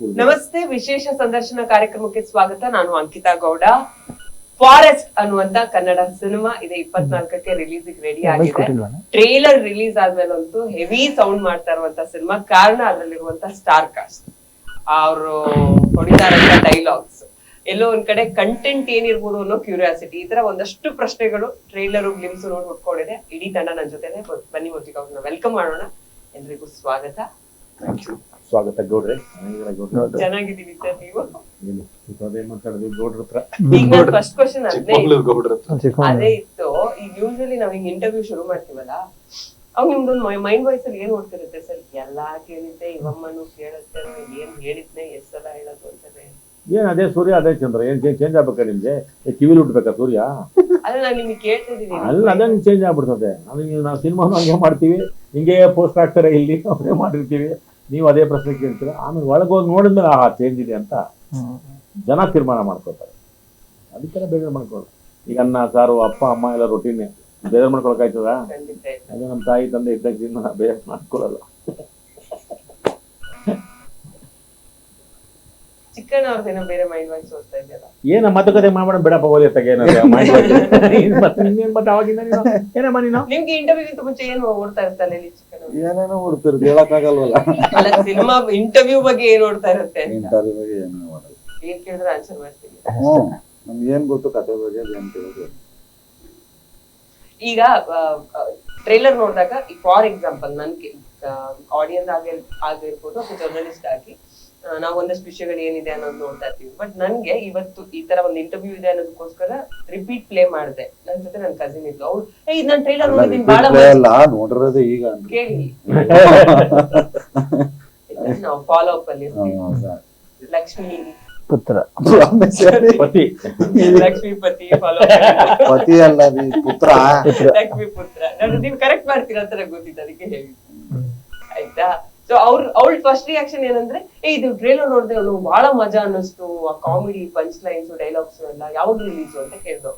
ನಮಸ್ತೆ, ವಿಶೇಷ ಸಂದರ್ಶನ ಕಾರ್ಯಕ್ರಮಕ್ಕೆ ಸ್ವಾಗತ. ನಾನು ಅಂಕಿತಾ ಗೌಡ. ಫಾರೆಸ್ಟ್ ಅನ್ನುವಂತ ಕನ್ನಡ ಸಿನಿಮಾ ಇದೆ 24ಕ್ಕೆ ರಿಲೀಸ್ ರೆಡಿ ಆಗಿದೆ. ಟ್ರೇಲರ್ ರಿಲೀಸ್ ಆದ್ಮೇಲಂತೂ ಹೆವಿ ಸೌಂಡ್ ಮಾಡ್ತಾ ಇರುವಂತ ಸಿನಿಮಾ. ಕಾರಣ ಅದರಲ್ಲಿರುವಂತ ಸ್ಟಾರ್ ಕಾಸ್ಟ್, ಅವರು ಹೊಡಿತಾರಂತ ಡೈಲಾಗ್ಸ್, ಎಲ್ಲೋ ಒಂದ್ ಕಡೆ ಕಂಟೆಂಟ್ ಏನಿರ್ಬೋದು ಅನ್ನೋ ಕ್ಯೂರಿಯಾಸಿಟಿ, ಈ ತರ ಒಂದಷ್ಟು ಪ್ರಶ್ನೆಗಳು ಟ್ರೇಲರ್ ಗ್ಲಿಮ್ಸ್ ನೋಡಿ ಹುಡ್ಕೊಂಡಿದೆ. ಇಡೀ ತಂಡ ನನ್ನ ಜೊತೆ. ಬನ್ನಿ ಮೊದಲಿಗೆ ಅವ್ರನ್ನ ವೆಲ್ಕಮ್ ಮಾಡೋಣ. ಎಲ್ರಿಗೂ ಸ್ವಾಗತ. ಸ್ವಾಗತ ಗೌಡ್ರೆ. ಚೆನ್ನಾಗಿದ್ದೀವಿ ಸರ್. ನೀವು ಗೌಡ್ರ ಹತ್ರ ಈಗ ಫಸ್ಟ್ ಕ್ವಶನ್ ಅದೇ ಇತ್ತು. ಈಗ ಯೂಶಲಿ ನಾವ್ ಹಿಂಗ್ ಇಂಟರ್ವ್ಯೂ ಶುರು ಮಾಡ್ತೀವಲ್ಲ, ಅವ್ ನಿಮ್ದೊಂದು ಮೈಂಡ್ ವಾಯ್ಸ್ ಅಲ್ಲಿ ಏನ್ ಓಡ್ತಿರುತ್ತೆ ಸರ್? ಎಲ್ಲಾ ಕೇಳಿದ್ದೆ, ಇವಮ್ಮನು ಕೇಳುತ್ತೆ, ಏನ್ ಹೇಳಿದ್ನೆ ಎಷ್ಟ್ ಸಲ ಹೇಳೋದು ಅಂತಾನೆ. ಏನ್ ಅದೇ ಸೂರ್ಯ ಅದೇ ಚಂದ್ರ, ಏನ್ ಚೇಂಜ್ ಆಗ್ಬೇಕಾ ನಿಮ್ಗೆ? ಕಿವಿಲಿ ಉಟ್ಬೇಕಾ ಸೂರ್ಯ? ಅಲ್ಲ, ನಾನು ನಿಮ್ಗೆ ಕೇಳ್ತಿದ್ದೀನಿ. ಅಲ್ಲ, ಅದೇ ಚೇಂಜ್ ಆಗ್ಬಿಡ್ತದೆ. ನಾವು ಸಿನಿಮಾನು ಹಂಗೆ ಮಾಡ್ತೀವಿ, ಹಿಂಗೆ ಪೋಸ್ಟ್ ಹಾಕ್ತಾರೆ, ಇಲ್ಲಿ ಅವರೇ ಮಾಡಿರ್ತೀವಿ, ನೀವು ಅದೇ ಪ್ರಶ್ನೆ ಕೇಳ್ತೀರ. ಆಮೇಲೆ ಒಳಗೋಗಿ ನೋಡಿದ್ಮೇಲೆ ಚೇಂಜ್ ಇದೆ ಅಂತ ಜನ ತೀರ್ಮಾನ ಮಾಡ್ಕೋತಾರೆ. ಅದಕ್ಕೆಲ್ಲ ಬೇಜಾರು ಮಾಡ್ಕೊಳ್ಳೋದು. ಈಗ ಅನ್ನ ಸಾರು ಅಪ್ಪ ಅಮ್ಮ ಎಲ್ಲ ರೊಟೀನೆ, ಬೇಜಾರು ಮಾಡ್ಕೊಳಕ್ ಆಯ್ತದ? ಅದೇ ನಮ್ಮ ತಾಯಿ ತಂದೆ ಇದ್ದಾಗ ಬೇಜಾರು ಮಾಡ್ಕೊಳ್ಳಲ್ಲ. ಚಿಕ್ಕಣ್ಣವ್ರದೇನೋ ಬೇರೆ ಮೈಂಡ್ ವಾಯ್ಸ್ ಓದ್ತಾ ಇದೆಯಲ್ಲ, ಏನ ಮಾತುಕತೆ ಮಾಡ್ಬೇಡ ಬಿಡಪ್ಪ, ಓದಿ ತಗ ಏನಮ್ಮ ನೀನು. ನಿಮ್ಗೆ ಇಂಟರ್ವ್ಯೂಗಿಂತ ಮುಂಚೆ ಏನು ಓಡ್ತಾ ಇರ್ತಾನೆ ಚಿಕ್ಕಣ್ಣ? ಏನೇನೋ ಓಡ್ತಿರುತ್ತೆ, ಹೇಳಕ್ಕಾಗಲ್ವಲ್ಲ. ಅಲ್ಲ, ಸಿನಿಮಾ ಇಂಟರ್ವ್ಯೂ ಬಗ್ಗೆ ಏನ್ ಓಡ್ತಾ ಇರುತ್ತೆ? ಇಂಟರ್ವ್ಯೂ ಬಗ್ಗೆ ಏನೋ ಮಾಡಲ್ಲ, ಏನ್ ಕೇಳಿದ್ರೆ ಆನ್ಸರ್ ಮಾಡ್ತೀನಿ. ನಮ್ಗೆ ಏನ್ ಗೊತ್ತು ಕತೆ ಬಗ್ಗೆ, ಏನ್ ಕೇಳೋದು. ಈಗ ಟ್ರೈಲರ್ ನೋಡಿದಾಗ, ಫಾರ್ ಎಕ್ಸಾಂಪಲ್ ನನ್ಗೆ ಆಡಿಯನ್ಸ್ ಆಗಿರ್ಬೋದು ಅಥವಾ ಜರ್ನಲಿಸ್ಟ್ ಆಗಿ ನಾವು ಒಂದಷ್ಟು ವಿಷಯಗಳು ಏನಿದೆ ಅನ್ನೋದು ನೋಡ್ತಾ ಇರ್ತೀವಿ. ಬಟ್ ನನ್ಗೆ ಇವತ್ತು ಈ ತರ ಒಂದು ಇಂಟರ್ವ್ಯೂ ಇದೆ ಅನ್ನೋದಕ್ಕೋಸ್ಕರ ರಿಪೀಟ್ ಪ್ಲೇ ಮಾಡಿದೆ. ನನ್ ಜೊತೆ ನನ್ ಕಸಿನ್ ಇದ್ಲು. ಅವ್ರು ನಾನ್ ಟ್ರೈಲರ್ ನೋಡಿದೀನಿ, ಬಹಳ ನೋಡಿರೋದೇ ಈಗ ಕೇಳಿ ನಾವು ಫಾಲೋ ಅಪ್ ಅಲ್ಲಿ ಲಕ್ಷ್ಮೀ ಪುತ್ರ ಪತಿ, ಲಕ್ಷ್ಮೀ ಪತಿ ಫಾಲೋ ಪತಿ ಅಲ್ಲ ಪುತ್ರ, ಲಕ್ಷ್ಮೀ ಪುತ್ರ. ನೀವು ಕರೆಕ್ಟ್ ಮಾಡ್ತೀರಾ ಅಂತ ನಂಗೆ ಗೊತ್ತಿತ್ತು, ಅದಕ್ಕೆ ಹೇಳಿ ಆಯ್ತಾ. ಸೊ ಅವ್ಳ ಫಸ್ಟ್ ರಿಯಾಕ್ಷನ್ ಏನಂದ್ರೆ, ಇದು ಟ್ರೇಲರ್ ನೋಡಿದೆ ಅವನು ಬಹಳ ಮಜಾ ಅನ್ನಿಸ್ತು, ಆ ಕಾಮಿಡಿ ಪಂಚ್ ಲೈನ್ಸ್ ಡೈಲಾಗ್ಸ್ ಎಲ್ಲ ಯಾವಾಗ ರಿಲೀಸ್ ಅಂತ ಕೇಳ್ದು.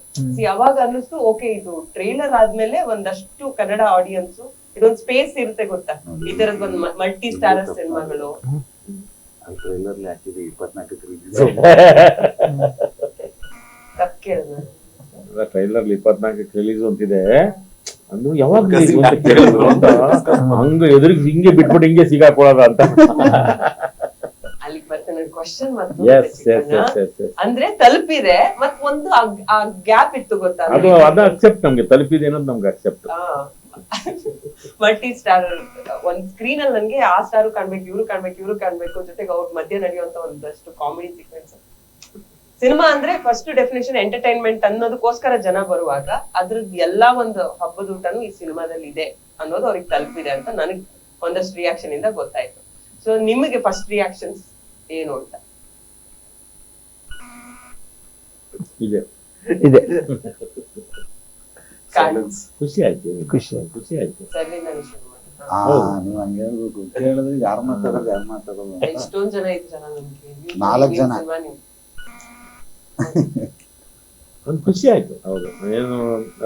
ಯಾವಾಗ ಅನ್ನಿಸ್ತು, ಓಕೆ ಇದು ಟ್ರೇಲರ್ ಆದ್ಮೇಲೆ ಒಂದಷ್ಟು ಕನ್ನಡ ಆಡಿಯನ್ಸ್ ಇದೊಂದು ಸ್ಪೇಸ್ ಇರುತ್ತೆ ಗೊತ್ತಾ, ಈ ತರದ್ ಒಂದ್ ಮಲ್ಟಿ ಸ್ಟಾರರ್ ಸಿನಿಮಾಗಳು. ಟ್ರೈಲರ್ ಹಾಕಿದೆ 24ಕ್ಕೆ ರಿಲೀಸ್. ತಪ್ಪು ಕೇಳಿದ ಟ್ರೈಲರ್ 24ಕ್ಕೆ ರಿಲೀಸ್ ಅಂತಿದೆ. ಅಂದ್ರು ಯಾವಾಗ ಹಂಗ ಎದುರಿಗೆ ಹಿಂಗೆ ಬಿಟ್ಬಿಟ್ಟು ಹಿಂಗೆ ಸಿಗಾಕೊಳ್ಳೋದ ಅಂತ ಅಲ್ಲಿಗೆ ಬರ್ತೇನೆ ಕ್ವಶನ್. ಅಂದ್ರೆ ತಲುಪಿದೆ, ಮತ್ ಒಂದು ಗ್ಯಾಪ್ ಇತ್ತು ಗೊತ್ತಾ, ಅದು ಅಕ್ಸೆಪ್ಟ್. ನಮ್ಗೆ ತಲುಪಿದೆ ಅನ್ನೋದು ನಮ್ಗೆ ಅಕ್ಸೆಪ್ಟ್. ಮಲ್ಟಿ ಸ್ಟಾರ್ ಒಂದ್ ಸ್ಕ್ರೀನ್ ಅಲ್ಲಿ ನನ್ಗೆ ಆ ಸ್ಟಾರು ಕಾಣ್ಬೇಕು, ಇವ್ರು ಕಾಣ್ಬೇಕು, ಜೊತೆಗೆ ಅವ್ರ ಮಧ್ಯೆ ನಡೆಯುವಂತ ಒಂದಷ್ಟು ಕಾಮಿಡಿ ಸೀಕ್ವೆನ್ಸ್. ಸಿನಿಮಾ ಅಂದ್ರೆ ಫಸ್ಟ್ ಡೆಫಿನೇಷನ್ ಎಂಟರ್ಟೈನ್ಮೆಂಟ್ ಅನ್ನೋದಕ್ಕೋಸ್ಕರ ಜನ ಬರುವಾಗ ಅದ್ರದ್ದು ಎಲ್ಲಾ ಒಂದು ಹಬ್ಬದ ಊಟನು ಈ ಸಿನಿಮಾದಲ್ಲಿ ಇದೆ ಅನ್ನೋದು ಅವ್ರಿಗೆ ತಲುಪಿದೆ ಅಂತ ನನಗೆ ಒಂದಷ್ಟು ರಿಯಾಕ್ಷನ್ ಇಂದ ಗೊತ್ತಾಯ್ತು. ಸೊ ನಿಮಗೆ ಫಸ್ಟ್ ರಿಯಾಕ್ಷನ್ಸ್ ಏನು ಅಂತ? ಇದೆ ಖುಷಿ ಆಯ್ತು. ಸರಿ, ನಾನು ಶುರು ಮಾಡಿ. ನೀವ್ ಹಂಗೆ ಹೇಳ್ಬೇಕು, ಕೇಳಿದ್ರೆ ಯಾರು ಮಾತಾಡೋದು ಎಷ್ಟೊಂದ್ ಜನ ಇದ್ರ ನಮ್ಗೆ 4 ಜನ. ಒಂದು ಖುಷಿ ಆಯ್ತು. ಹೌದು, ಏನು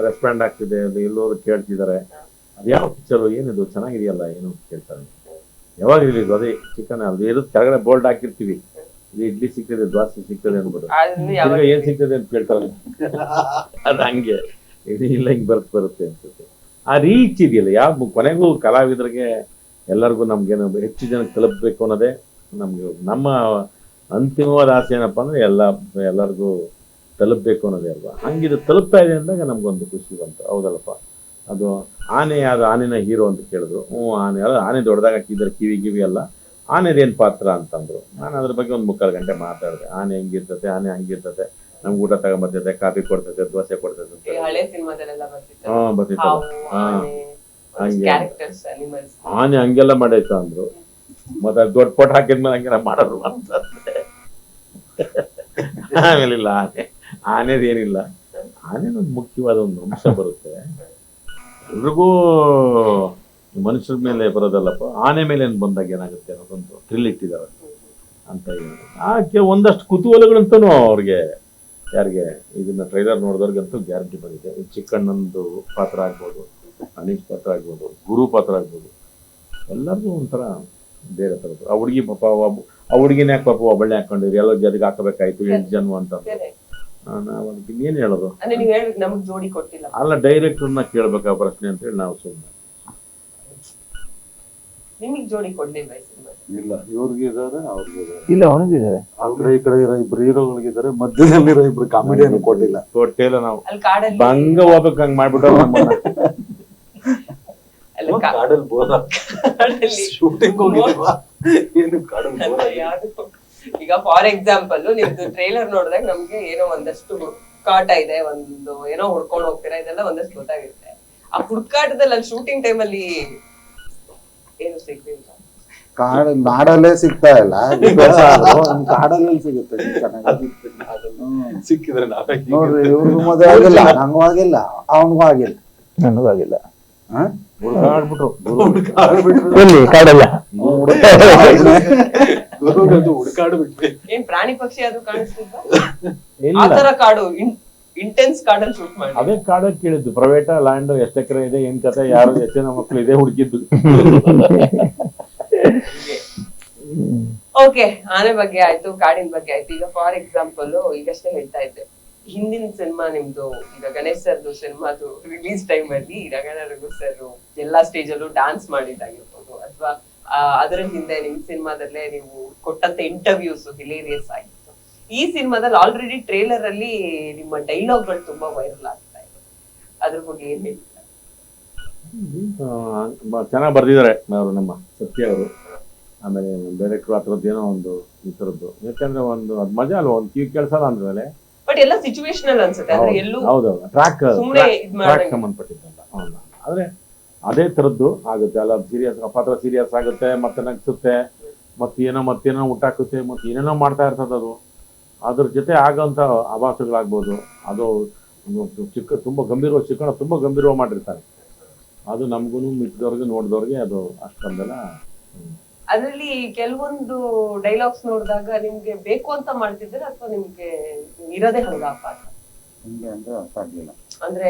ರೆಸ್ಪಾಂಡ್ ಆಗ್ತಿದೆ, ಅದು ಎಲ್ಲರೂ ಕೇಳ್ತಿದ್ದಾರೆ. ಅದು ಯಾವ ಪಿಕ್ಚರು, ಏನಿದು ಚೆನ್ನಾಗಿದೆಯಲ್ಲ ಏನು ಕೇಳ್ತಾರೆ. ಯಾವಾಗ ರಿಲೀಸ್? ಅದೇ ಚಿಕನ್ ಅದು ಇರೋದು ಕೆಳಗಡೆ ಬೋಲ್ಡ್ ಹಾಕಿರ್ತೀವಿ, ಇದು ಇಡ್ಲಿ ಸಿಗ್ತದೆ, ದೋಸೆ ಸಿಗ್ತದೆ ಅನ್ಬೋದು. ಏನ್ ಸಿಗ್ತದೆ ಅಂತ ಕೇಳ್ತಾರೆ. ಅದು ಹಂಗೆ ಇದು ಇಲ್ಲ, ಹಿಂಗೆ ಬರುತ್ತೆ ಅನ್ಸುತ್ತೆ. ಆ ರೀಚ್ ಇದೆಯಲ್ಲ, ಯಾವ ಕೊನೆಗೂ ಕಲಾವಿದರಿಗೆ ಎಲ್ಲರಿಗೂ ನಮ್ಗೇನು ಹೆಚ್ಚು ಜನಕ್ಕೆ ತಲುಪಬೇಕು ಅನ್ನೋದೇ ನಮ್ಗೆ ನಮ್ಮ ಅಂತಿಮವಾದ ಆಸೆ. ಏನಪ್ಪ ಅಂದ್ರೆ ಎಲ್ಲರಿಗೂ ತಲುಪಬೇಕು ಅನ್ನೋದೇ ಅಲ್ವಾ. ಹಂಗಿದು ತಲುಪ್ತಾ ಇದೆ ಅಂದಾಗ ನಮ್ಗೊಂದು ಖುಷಿ ಬಂತು. ಹೌದಲ್ಲಪ್ಪ, ಅದು ಆನೆನ ಹೀರೋ ಅಂತ ಕೇಳಿದ್ರು. ಆನೆ ದೊಡ್ಡದಾಗ ಹಾಕಿದ್ರೆ ಕಿವಿ ಅಲ್ಲ, ಆನೆದೇನು ಪಾತ್ರ ಅಂತಂದ್ರು. ನಾನು ಅದ್ರ ಬಗ್ಗೆ ಒಂದು 3/4 ಗಂಟೆ ಮಾತಾಡಿದೆ. ಆನೆ ಹೆಂಗಿರ್ತದೆ, ಆನೆ ಹಂಗಿರ್ತದೆ, ನಮ್ಗೆ ಊಟ ತಗೊಂಬರ್ತೈತೆ, ಕಾಫಿ ಕೊಡ್ತೈತೆ, ದೋಸೆ ಕೊಡ್ತೈತೆ ಅಂತ. ಬರ್ತಿತ್ತು. ಹಂಗೆ ಆನೆ ಹಂಗೆಲ್ಲ ಮಾಡೈತ ಅಂದ್ರು. ಮತ್ತೆ ದೊಡ್ಡ ಪೋಟ್ ಹಾಕಿದ್ಮೇಲೆ ಹಂಗೆಲ್ಲ ಮಾಡೋರು ಅಂತ. ಆಮೇಲೆ ಇಲ್ಲ, ಆನೆದೇನಿಲ್ಲ, ಆನೆನೊಂದು ಮುಖ್ಯವಾದ ಒಂದು ಅಂಶ ಬರುತ್ತೆ. ಎಲ್ರಿಗೂ ಮನುಷ್ಯರ ಮೇಲೆ ಬರೋದಲ್ಲಪ್ಪ, ಆನೆ ಮೇಲೆ ಏನು ಬಂದಾಗ ಏನಾಗುತ್ತೆ ಅನ್ನೋದೊಂದು ಥ್ರಿಲ್ ಇಟ್ಟಿದ್ದಾರೆ ಅಂತ ಆಕೆ ಒಂದಷ್ಟು ಕುತೂಹಲಗಳಂತೂ ಅವ್ರಿಗೆ, ಯಾರಿಗೆ ಇದನ್ನ ಟ್ರೈಲರ್ ನೋಡಿದವ್ರಿಗಂತೂ ಗ್ಯಾರಂಟಿ ಬಂದಿದೆ. ಚಿಕ್ಕಣ್ಣಂದು ಪಾತ್ರ ಆಗ್ಬೋದು, ಅನೀಶ್ ಪಾತ್ರ ಆಗ್ಬೋದು, ಗುರು ಪಾತ್ರ ಆಗ್ಬೋದು, ಎಲ್ಲರಿಗೂ ಒಂಥರ ಬೇರೆ ಥರದ್ದು. ಆ ಹುಡುಗಿ ಪಾಪ ಆ ಹುಡುಗಿನ ಯಾಕೆ ಪಾಪ ಒಬ್ಬಳೆ ಹಾಕೊಂಡಿರಿ ಎಲ್ಲ ಜೊತೆಗೆ ಹಾಕಬೇಕಾಯ್ತು 8 ಜನ ಅಂತ ಬೇರೆ. ನಾವು ಅದಕ್ಕೆ ಇನ್ನೇನು ಹೇಳೋದು. ಅಂದ್ರೆ ನೀವ್ ಹೇಳ್ಬೇಕು ನಮಗ್ ಜೋಡಿ ಕೊಟ್ಟಿಲ್ಲ. ಅಲ್ಲ ಡೈರೆಕ್ಟರ್ನ ಕೇಳ್ಬೇಕಾ ಪ್ರಶ್ನೆ ಅಂತ ಹೇಳಿ ನಾವು ಸುಮ್ಮನೆ. ನಿಮಗ್ ಜೋಡಿ ಕೊಡ್ಲಿಲ್ಲ ಈ ಸಿನಿಮಾ? ಇಲ್ಲ, ಇವ್ರಿಗೆ ಇದಾರೆ, ಅವ್ರಿಗೆ ಇದಾರೆ. ಇಲ್ಲ ಅವನಿಗಿದ್ದಾರೆ. ಆ ಕಡೆ ಈ ಕಡೆ ಇರೋ ಇಬ್ರು ಹೀರೋಗಳಿಗಿದ್ದಾರೆ, ಮಧ್ಯದಲ್ಲಿರೋ ಇಬ್ರು ಕಾಮಿಡಿಯನ್ನು ಕೊಟ್ಟಿಲ್ಲ. ಕೊಟ್ಟಿಲ್ಲ ನಾವು. ಅಲ್ಲಿ ಕಾಡಲ್ಲಿ ಬಂಗ ಹೋಗ್ಬೇಕು ಹಂಗ್ ಮಾಡ್ಬಿಟ್ಟು ನಮ್ಮನ್ನ. ಅಲ್ಲ ಕಾಡಲ್ಲಿ ಬೋರ ಕಾಡಲ್ಲಿ ಶೂಟಿಂಗ್ ಹೋಗಿದ್ವಾ ಏನು ಕಾಡಲ್ಲಿ ಬೋರ ಅಲ್ಲ, ಯಾವ್ದು ಈಗ ಫಾರ್ ಎಕ್ಸಾಂಪಲ್ ನಿಮ್ದು ಟ್ರೈಲರ್ ನೋಡಿದಾಗ ನಮ್ಗೆ ಏನೋ ಒಂದಷ್ಟು ಹುಡುಕಾಟ ಇದೆ, ಒಂದು ಏನೋ ಹುಡ್ಕೊಂಡು ಹೋಗ್ತೀರಾ, ಇದೆಲ್ಲ ಒಂದಷ್ಟು ಗೊತ್ತಾಗಿರುತ್ತೆ. ಆ ಹುಡುಕಾಟದಲ್ಲಿ ಅಲ್ಲಿ ಶೂಟಿಂಗ್ ಟೈಮಲ್ಲಿ ಏನು ಸಿಗ್ಲಿಲ್ಲ. ನಾಡಲ್ಲೇ ಸಿಗ್ತಾ ಇಲ್ಲ, ಕಾಡಲ್ಲಿ ಸಿಗುತ್ತೆ ಚೆನ್ನಾಗಿ. ಸಿಕ್ಕಿದ್ರೆ ನಾವೇ ನೋಡ್ರಿ, ಇವ್ರಿಗೂ ಮದುವೆ ಆಗಿಲ್ಲ, ನಂಗೂ ಆಗಿಲ್ಲ, ಅವನಿಗೂ ಆಗಿಲ್ಲ, ನನಗೂ ಆಗಿಲ್ಲ. ಹುಡುಗಾಡ್ಬಿಟ್ರು. ಎಲ್ಲಿ ಕಾಡಲ್ಲ ಹುಡುಕಾಡು ಬಿಟ್ವಿ. ಏನ್ ಪ್ರಾಣಿ ಪಕ್ಷಿ ಅದು ಕಾಣಿಸ್ತಿದ್ದ? ಇಲ್ಲ ಆತರ ಕಾಡು ಇಂಟೆನ್ಸ್ ಕಾಡಲ್ಲಿ ಶೂಟ್ ಮಾಡಿ. ಅದೇ ಕಾಡಕ್ಕೆ ಕೇಳಿದ್ದು, ಪ್ರೈವೇಟ್ ಲ್ಯಾಂಡ್ ಎಷ್ಟು ಎಕರೆ ಇದೆ, ಏನ್ ಕತೆ, ಯಾರು ಎಷ್ಟು ಜನ ಮಕ್ಳು ಇದೆ ಹುಡುಕಿದ್ದು. ಓಕೆ, ಆನೆ ಬಗ್ಗೆ ಆಯ್ತು, ಕಾಡಿನ ಬಗ್ಗೆ ಆಯ್ತು. ಈಗ ಫಾರ್ ಎಕ್ಸಾಂಪಲ್ ಈಗಷ್ಟೇ ಹೇಳ್ತಾ ಇದ್ದೆ, ಹಿಂದಿನ ಸಿನಿಮಾ ನಿಮ್ದು ಈಗ ಗಣೇಶ್ ಸರ್ದು ಸಿನಿಮಾದು ರಿಲೀಸ್ ಟೈಮ್ ಅಲ್ಲಿ ರಗಣ ರಘು ಸರ್ ಎಲ್ಲಾ ಸ್ಟೇಜ್ ಅಲ್ಲೂ ಡಾನ್ಸ್ ಮಾಡಿದ್ದಾಗಿರ್ಬೋದು, ಅಥವಾ ಅದರ ಹಿಂದೆ ನಿಮ್ ಸಿನಿಮಾದಲ್ಲೇ ನೀವು ಕೊಟ್ಟಂತ ಇಂಟರ್ವ್ಯೂಸ್ ಹಿಲೇರಿಯಸ್ ಆಗಿತ್ತು. ಈ ಸಿನಿಮಾದಲ್ಲಿ ಆಲ್ರೆಡಿ ಟ್ರೇಲರ್ ಅಲ್ಲಿ ನಿಮ್ಮ ಡೈಲಾಗ್ಗಳು ತುಂಬಾ ವೈರಲ್ ಆಗ್ತಾ ಇದೆ, ಅದ್ರ ಬಗ್ಗೆ ಏನ್ ಹೇಳ್ತಾರೆ? ಚೆನ್ನಾಗಿ ಬರ್ದಿದ್ದಾರೆ ಅವರು, ನಮ್ಮ ಸತ್ಯ ಅವರು. ಆಮೇಲೆ ಡೈರೆಕ್ಟರ್ ಆ ಥರದ್ದು ಏನೋ ಒಂದು ಈ ಥರದ್ದು, ಯಾಕಂದ್ರೆ ಒಂದು ಅದ್ ಮಜಾ ಅಲ್ವಾ, ಒಂದು ಕಿವಿ ಕೇಳಿಸಲ್ಲ ಅಂದ್ಮೇಲೆ. ಬಟ್ ಎಲ್ಲ ಸಿಚುವೇಶನಲ್ ಅನ್ಸುತ್ತೆ, ಅಂದ್ರೆ ಎಲ್ಲೂ ಹೌದೌದು ಟ್ರ್ಯಾಕ್ ಸುಮ್ನೆ ಇದ್ ಮಾಡ್ದಂಗೆ. ಸಂಬಂಧಪಟ್ಟಿದ್ದಲ್ಲ. ಆದ್ರೆ ಅದೇ ಥರದ್ದು ಆಗುತ್ತೆ ಅಲ್ಲ, ಸೀರಿಯಸ್ ಪಾತ್ರ ಸೀರಿಯಸ್ ಆಗುತ್ತೆ, ಮತ್ತೆ ನಗ್ಸುತ್ತೆ, ಮತ್ತೇನೋ ಹುಟ್ಟಾಕುತ್ತೆ, ಮತ್ತೆ ಏನೇನೋ ಮಾಡ್ತಾ ಇರ್ತದೆ ಅದು. ಅದ್ರ ಜೊತೆ ಆಗೋಂಥ ಆಭಾಸಗಳಾಗ್ಬೋದು, ಅದು ತುಂಬ ಗಂಭೀರವಾಗಿ ಚಿಕ್ಕಣ ತುಂಬ ಗಂಭೀರವಾಗಿ ಮಾಡಿರ್ತಾರೆ. ಅದು ನಮಗೂ ಮಿಕ್ಕಿದವ್ರಿಗೆ ನೋಡಿದವ್ರಿಗೆ ಅದು ಅಷ್ಟೊಂದೆಲ್ಲ. ಅದ್ರಲ್ಲಿ ಕೆಲವೊಂದು ಡೈಲಾಗ್ಸ್ ನೋಡಿದಾಗ ನಿಮ್ಗೆ ಬೇಕು ಅಂತ ಮಾಡ್ತಿದ್ರೆ ಅಥವಾ ನಿಮ್ಗೆ ಇರೋದೇ ಹಂಗ ಪಾತ್ರ? ಹಿಂಗೆ ಅಂದ್ರೆ ಅರ್ಥ ಆಗ್ಲಿಲ್ಲ. ಅಂದ್ರೆ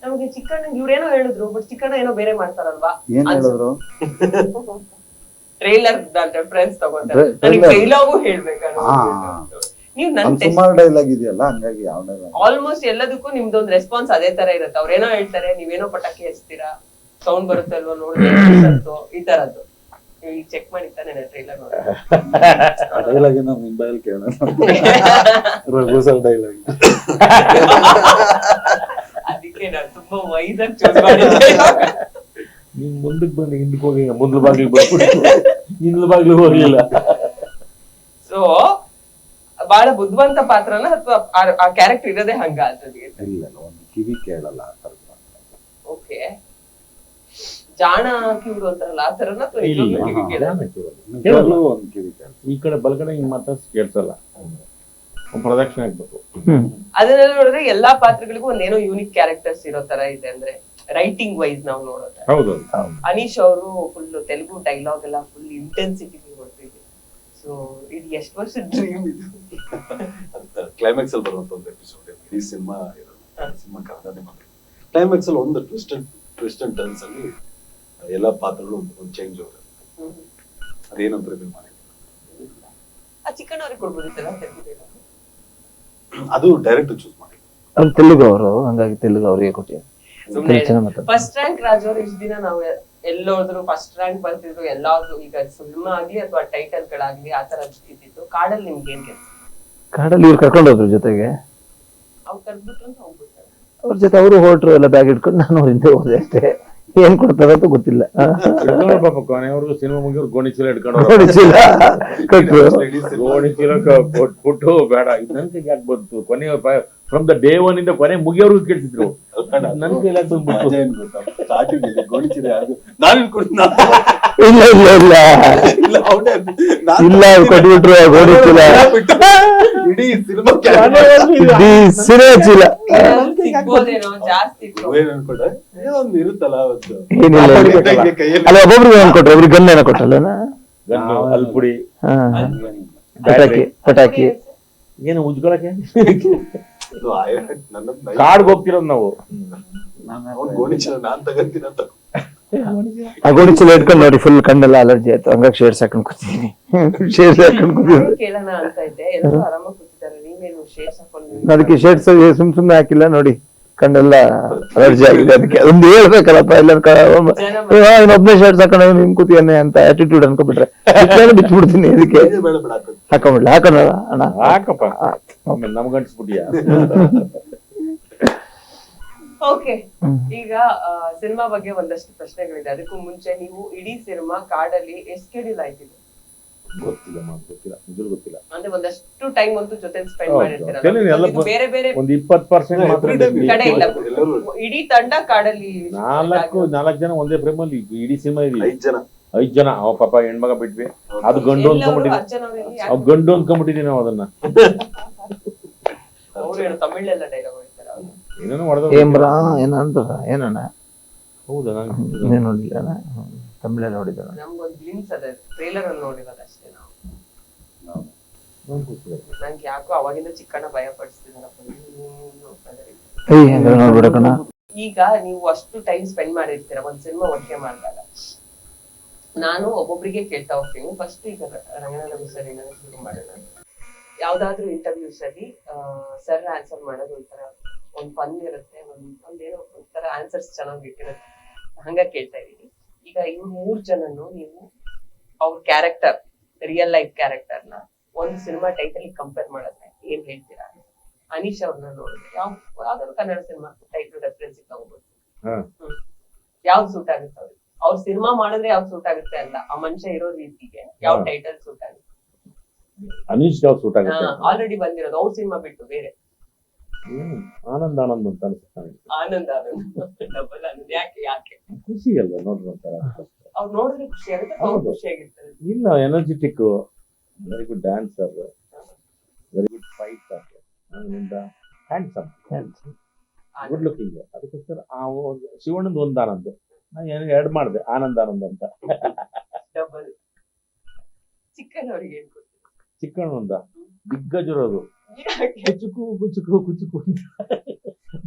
ನಮ್ಗೆ ಚಿಕ್ಕಣ್ಣ ಇವ್ರೇನೋ ಹೇಳಿದ್ರು, ಬಟ್ ಚಿಕ್ಕಣ್ಣ ಏನೋ ಬೇರೆ ಮಾಡ್ತಾರಲ್ವಾ? ಏನ್ ಹೇಳಿದ್ರು? ಟ್ರೈಲರ್ ರೆಫರೆನ್ಸ್ ತಗೊಂಡ್ರೆ ನನಗೆ ಡೈಲಾಗು ಹೇಳ್ಬೇಕಲ್ಲ. ನೀವು ನನ್ ಸುಮಾರು ಡೈಲಾಗ್ ಇದೆಯಲ್ಲ, ಹಂಗಾಗಿ ಯಾವ ಡೈಲಾಗ್ ಆಲ್ಮೋಸ್ಟ್ ಎಲ್ಲದಕ್ಕೂ ನಿಮ್ದೊಂದು ರೆಸ್ಪಾನ್ಸ್ ಅದೇ ತರ ಇರುತ್ತೆ. ಅವ್ರೇನೋ ಹೇಳ್ತಾರೆ, ನೀವೇನೋ ಪಟಾಕಿ ಹಚ್ತೀರಾ, ಸೌಂಡ್ ಬರುತ್ತಲ್ವಾ ನೋಡಿ, ಈ ತರದ್ದು. ಈಗ ಚೆಕ್ ಮಾಡಿ ತಾನೆ ಟ್ರೈಲರ್ ನೋಡಿ. ಆ ಡೈಲಾಗ್ ಏನೋ ನಿಮ್ ಬಾಯಲ್ಲಿ ಕೇಳೋಣ. Raghu sir dialogue. ಅದಕ್ಕೆ ನಾನು ತುಂಬಾ ವೈದಾಗಿ ಚೂಸ್ ಮಾಡಿದ್ದೆ. ನೀನ್ ಮುಂದಕ್ಕೆ ಬಂದು ಹಿಂದಕ್ಕೆ ಹೋಗಿ ಮುಂದ್ಲ ಬಾಗ್ಲಿಗೆ ಬರ್ಬಿಟ್ಟು ಹಿಂದ್ಲ ಬಾಗ್ಲಿಗೆ ಹೋಗ್ಲಿಲ್ಲ. ಸೊ ಬಹಳ ಬುದ್ಧಿವಂತ ಪಾತ್ರನ ಅಥವಾ ಆ ಕ್ಯಾರೆಕ್ಟರ್ ಇರೋದೇ ಹಂಗ ಅದ್ರಿಗೆ? ಇಲ್ಲ, ಒಂದು ಕಿವಿ ಕೇಳಲ್ಲ ಆ ಥರದ್ದು. ಓಕೆ, ಜಾಣ ಕಿವಿಡು ಅಂತಾರಲ್ಲ ಆ ತರನ ಅಥವಾ ನಿಜವಾಗ್ಲೂ ಕಿವಿ ಕೇಳಲ್ಲ? ನಿಜವಾಗ್ಲೂ ಒಂದು ಕಿವಿ ಕೇಳ. ಈ ಕಡೆ ಬಲ್ಗಡೆ ಹಿಂಗ್ ಮಾತ್ರ ಕೇಳ್ಸಲ್ಲ, ಪ್ರದಕ್ಷಿಣೆ ಆಗ್ಬೇಕು. ಅದನ್ನೆಲ್ಲ ನೋಡಿದ್ರೆ ಎಲ್ಲಾ ಪಾತ್ರಗಳಿಗೂ ಒಂದೇನೋ ಯೂನಿಕ್ ಕ್ಯಾರೆಕ್ಟರ್ಸ್ ಇರೋ ತರ ಇದೆ. ಅಂದ್ರೆ ರೈಟಿಂಗ್ ವೈಸ್ ನಾವು ನೋಡೋದು, ಹೌದು. ಅನೀಶ್ ಅವರು ಫುಲ್ ತೆಲುಗು ಡೈಲಾಗ್ ಎಲ್ಲ ಫುಲ್ ಇಂಟೆನ್ಸಿಟಿ ಹೊಡ್ತಿದ್ರು. ಸೊ ಇದು ಎಷ್ಟು ವರ್ಷದ ಡ್ರೀಮ್ ಇದು? ಕ್ಲೈಮ್ಯಾಕ್ಸ್ ಅಲ್ಲಿ ಬರುವಂತ ಒಂದು ಎಪಿಸೋಡ್ ಈ ಸಿನಿಮಾ ಸಿನಿಮಾ ಕನ್ನಡ ಮಾತ್ರ. ಕ್ಲೈಮ್ಯಾಕ್ಸ್ ಅಲ್ಲಿ ಒಂದು ಟ್ವಿಸ್ಟ್ ಅಂಡ್ ಟರ್ನ್ಸ್ ಅಲ್ಲಿ ಎಲ್ಲಾ ಪಾತ್ರಗಳು ಒಂದು ಚೇಂಜ್ ಹೋಗುತ್ತೆ. ಅದೇನಂತ ರಿವೀಲ್ ಮಾಡಿ ಆ ಚಿಕ್ಕಣ್ಣವ್ರಿಗೆ ಕೊಡ್ಬೋದಿತ್ತಲ್ಲ ಅದು ಡೈರೆಕ್ಟ್ ಚೂಸ್ ಮಾಡಿ. ಅವ್ರು ತೆಲುಗು ಅವರು, ಹಂಗಾಗಿ ತೆಲುಗು ಅವರಿಗೆ ಕೊಟ್ಟಿದ್ದಾರೆ. ಫಸ್ಟ್ ರ್ಯಾಂಕ್ ರಾಜ್ ಅವರು ಇಷ್ಟ ದಿನ ನಾವು ಎಲ್ಲೋದ್ರು ಫಸ್ಟ್ ರ್ಯಾಂಕ್ ಬರ್ತಿದ್ರು ಎಲ್ಲಾದ್ರು. ಈಗ ಸಿನಿಮಾ ಆಗ್ಲಿ ಅಥವಾ ಟೈಟಲ್ ಗಳಾಗ್ಲಿ ಆತರ ಇದ್ದಿತ್ತು. ಕಾಡಲ್ಲಿ ನಿಮ್ಗೆ ಏನ್ ಕೆಲಸ? ಕಾಡಲ್ಲಿ ಇವ್ರು ಕರ್ಕೊಂಡು ಹೋದ್ರು ಜೊತೆಗೆ, ಅವ್ರು ಕರ್ಬಿಟ್ರು ಅಂತ ಹೋಗ್ಬಿಡ್ತಾರೆ. ಅವ್ರ ಜೊತೆ ಅವರು ಹೊರಟ್ರು, ಎಲ್ಲ ಬ್ಯಾಗ್ ಇಟ್ಕೊಂಡು ನಾನು ಹಿಂದೆ ಹೋದೆ ಅಷ್ಟೇ. ಏನ್ ಕೊಡ್ತಾರೆ ಅಂತ ಗೊತ್ತಿಲ್ಲ. ಪಾಪ ಕೊನೆಯವ್ರಿಗೂ ಸಿನಿಮಾ ಮುಗಿಯವ್ರು ಗೋಣಿ ಚೀಲ ಇಟ್ಕೊಂಡು ಗೋಣಿ ಚೀಲ ಕೊಟ್ಬಿಟ್ಟು ಬೇಡ ಇದು ನನ್ ಕೈಗೆ ಯಾಕೆ ಬಂತು, ಕೊನೆ ಫ್ರಮ್ ದ ಡೇ ಒನ್ ಇಂದ ಕೊನೆ ಮುಗಿಯೋರ್ಗು ಕೇಳ್ತಿದ್ರು. ನನ್ ಕೈಲಿ ಇಲ್ಲ ಇಲ್ಲ ಇಲ್ಲ ಇಲ್ಲ ಕೊಟ್ಬಿಟ್ರು ಗೋಣಿ ಚೀಲ, ಇಡೀ ಸಿನಿಮಾ ಸಿರೆ ಚೀಲ ಸಿಗ್ಬೋದೇನೋ ಜಾಸ್ತಿ ಇತ್ತು. ಅನ್ಕೊಂಡ್ರೆ ಒಂದು ಇರುತ್ತಲ್ಲ ಒಂದು ಏನಿಲ್ಲ. ಅಲ್ಲ ಒಬ್ಬೊಬ್ರಿಗೆ ಏನ್ ಕೊಟ್ರು, ಒಬ್ರಿಗೆ ಗನ್ ಏನೋ ಕೊಟ್ಟಲ್ಲ, ಗನ್ನು ಅಲ್ಪುಡಿ ಪಟಾಕಿ ಏನು ಉಜ್ಕೊಳಕ್ಕೆ ಇದು ನನ್ನ ಕಾಡ್ಗೆ ಹೋಗ್ತಿರೋದು ನಾವು. ಗೋಣಿ ಚೀಲ ನಾನ್ ತಗಂತೀನಿ ಅಂತ ಆ ಗೋಣಿಚೀಲ ಇಟ್ಕೊಂಡು ನೋಡಿ ಫುಲ್ ಕಣ್ಣೆಲ್ಲ ಅಲರ್ಜಿ ಆಯ್ತು, ಹಂಗಾಗಿ ಶೇಡ್ಸ್ ಹಾಕೊಂಡು ಕೂತಿದ್ದೀನಿ. ಶೇಡ್ಸ್ ಹಾಕೊಂಡು ಕೂತಿದ್ದೀನಿ. ಕೇಳೋಣ ಅಂತ ಇದ್ದೆ, ಎಲ್ಲರೂ ಆರಾಮಾಗಿ ಕೂತಿದ್ದಾರೆ, ನೀವೇನು ಶೇಡ್ಸ್ ಹಾಕೊಂಡು? ಅದಕ್ಕೆ ಶೇಡ್ಸ್ ಸುಮ್ನೆ ಹಾಕಿಲ್ಲ ನೋಡಿ, ಕಣ್ಣೆಲ್ಲ ಅಲರ್ಜಿ ಆಗಿದೆ. ಅದಕ್ಕೆ ಅದೊಂದು ಹೇಳ್ಬೇಕಲ್ಲಪ್ಪ, ಎಲ್ಲ ಇನ್ನೊಬ್ನೇ ಶೇಡ್ಸ್ ಹಾಕೊಂಡು ನಿಮ್ ಕೂತಿಯನ್ನೇ ಅಂತ ಆಟಿಟ್ಯೂಡ್ ಅನ್ಕೊಬಿಟ್ರೆ ಬಿಟ್ಬಿಡ್ತೀನಿ. ಅದಕ್ಕೆ ಬೇಡ ಬೇಡ ಹಾಕೋದು. ಹಾಕೊಂಡ್ಬಿಡ್ಲ, ಹಾಕೋಣ ಅಣ್ಣ. ಹಾಕಪ್ಪ, ಆಮೇಲೆ ನಮ್ಗೆ ಅಂಟಿಸ್ಬಿಟ್ಟಿಯಾ? ಓಕೆ, ಈಗ ಸಿನಿಮಾ ಬಗ್ಗೆ ಒಂದಷ್ಟು ಪ್ರಶ್ನೆಗಳಿದೆ. ಅದಕ್ಕೂ ಮುಂಚೆ ನೀವು ಇಡೀ ಸಿನಿಮಾ ಕಾಡಲ್ಲಿ ಎಷ್ಟು ಶೆಡ್ಯೂಲ್ ಆಯ್ತಿದೆ? ಗೊತ್ತಿಲ್ಲ, ನಿಜವೂ ಗೊತ್ತಿಲ್ಲ. ಅಂದ್ರೆ ಒಂದಷ್ಟು ಟೈಮ್ ಅಂತೂ ಜೊತೆ ಸ್ಪೆಂಡ್ ಎಲ್ಲ ಮಾಡಿರ್ತೀರ. ಬೇರೆ ಬೇರೆ ಒಂದು 20% ಮಾತ್ರ ಕಡೆ ಇಲ್ಲ, ಎಲ್ಲರೂ ಇಡೀ ತಂಡ ಕಾಡಲ್ಲಿ. ನಾಲ್ಕು ಜನ ಒಂದೇ ಫ್ರೇಮ್ ಅಲ್ಲಿ ಇಡೀ ಸಿನಿಮಾ ಇದೀವಿ. 5 ಜನ. 5 ಜನ. ಅವ ಪಾಪ ಹೆಣ್ಮಗ ಬಿಟ್ವಿ, ಅದು ಗಂಡು ಅನ್ಕೊಂಡ್ಬಿಟ್ಟಿದ್ವಿ. ಅರ್ಜುನ್ ಅವರಲ್ಲಿ ಅವ್ ಗಂಡು ಅನ್ಕೊಂಡ್ಬಿಟ್ಟಿದೀವಿ ನಾವು ಅದನ್ನ. ಅವ್ರು ಏನು ತಮಿಳೆಲ್ಲ ಡೈಲಾಗ್ ಹೇಳ್ತಾರ? ಏನೇನೋ ಹೊಡೆದ. ಏಮ್ರಾ ಏನಂತ ಏನಣ್ಣ? ಹೌದಾ? ನಾನು ಏನ್ ನೋಡಿಲ್ಲ ಅಣ್ಣ, ತಮಿಳಲ್ಲಿ ನೋಡಿದ್ದ. ನಮ್ಗೊಂದು ಗ್ಲಿಮ್ಸ್ ಅದ, ಟ್ರೇಲರ್ ಅಲ್ಲಿ ನೋಡಿರೋದು ಅಷ್ಟೇ ನಾವು. ನಂಗೆ ಯಾಕೋ ಅವಾಗಿಂದ ಚಿಕ್ಕಣ್ಣ ಭಯ ಪಡಿಸ್ತಿದ್ದಾರಪ್ಪ. ನೋಡ್ಬಿಡಕಣ್ಣ. ಈಗ ನೀವು ಅಷ್ಟು ಟೈಮ್ ಸ್ಪೆಂಡ್ ಮಾಡಿರ್ತೀರ ಒಂದ್ ಸಿನಿಮಾ ಒಟ್ಟಿಗೆ ಮಾಡಿದಾಗ. ನಾನು ಒಬ್ಬೊಬ್ರಿಗೆ ಕೇಳ್ತಾ ಹೋಗ್ತೀನಿ. ಫಸ್ಟ್ ಈಗ ರಂಗನಾಥ ಸರ್ ಶುರು ಮಾಡೋಣ. ಯಾವ್ದಾದ್ರು ಇಂಟರ್ವ್ಯೂಸ್ ಅಲ್ಲಿ ಸರ್ ಆನ್ಸರ್ ಮಾಡೋದು ಒಂಥರ ಒಂದ್ ಫನ್ ಇರುತ್ತೆ, ಒಂದೇನೋ ಒಂಥರ ಆನ್ಸರ್ಸ್ ಚೆನ್ನಾಗಿ ಇಟ್ಟಿರುತ್ತೆ, ಹಂಗ ಕೇಳ್ತಾ ಇದೀನಿ. ಈಗ ಇವ್ರು 3 ಜನನು ನೀವು ಅವ್ರ ಕ್ಯಾರೆಕ್ಟರ್, ರಿಯಲ್ ಲೈಫ್ ಕ್ಯಾರೆಕ್ಟರ್ ನ ಒಂದು ಸಿನಿಮಾ ಟೈಟಲ್ ಕಂಪೇರ್ ಮಾಡಿದ್ರೆ ಏನ್ ಹೇಳ್ತೀರಾ? ಅನೀಶ್ ಅವ್ರನ್ನ ನೋಡಿದ್ರೆ ಯಾವ್ದಾದ್ರು ಕನ್ನಡ ಸಿನಿಮಾ ಟೈಟಲ್ ರೆಫರೆನ್ಸ್ ತಗೋಬಹುದು, ಯಾವ್ದು ಸೂಟ್ ಆಗುತ್ತೆ ಅವ್ರಿಗೆ? ಅವ್ರ ಸಿನಿಮಾ ಮಾಡಿದ್ರೆ ಯಾವ್ದು ಸೂಟ್ ಆಗುತ್ತೆ ಅಲ್ಲ, ಆ ಮನುಷ್ಯ ಇರೋ ರೀತಿಗೆ ಯಾವ ಟೈಟಲ್ ಸೂಟ್ ಆಗುತ್ತೆ? ಅನೀಶ್ ಯಾವ ಸೂಟ್ ಆಗುತ್ತೆ? ಆಲ್ರೆಡಿ ಬಂದಿರೋದು ಅವ್ರ ಸಿನಿಮಾ ಬಿಟ್ಟು ಬೇರೆ. ಆನಂದ್ ಆನಂದ್ ಅಂತ ಅನ್ಸುತ್ತೆ. ಆನಂದ್ ಡಬಲ್ ಆನಂದ್. ಯಾಕೆ ಖುಷಿ ಅಲ್ವಾ ನೋಡ್ರಿ ಒಂಥರ? ಅವ್ರು ನೋಡಿದ್ರೆ ಖುಷಿ ಆಗುತ್ತೆ, ಅವ್ರು ಖುಷಿ ಆಗಿರ್ತಾರೆ. ಇಲ್ಲ, energetic, very good dancer, very good fighter, handsome, good looking. ಅದಕ್ಕೋಸ್ಕರ ಶಿವಣ್ಣಂದು ಒಂದು ಆನಂದ್, ನಾನು 2 ಮಾಡಿದೆ ಆನಂದ್ ಆನಂದ್ ಅಂತ. ಡಬಲ್. ಚಿಕ್ಕನ್ ಅವ್ರಿಗೆ ಏನ್ ಕೊಡ್ತೀವಿ? ಚಿಕ್ಕಣ್ಣ ಒಂದ ದಿಗ್ಗಜರೋದು, ಕುಚುಕು ಕುಚುಕು ಕುಚುಕು ಅಂತ.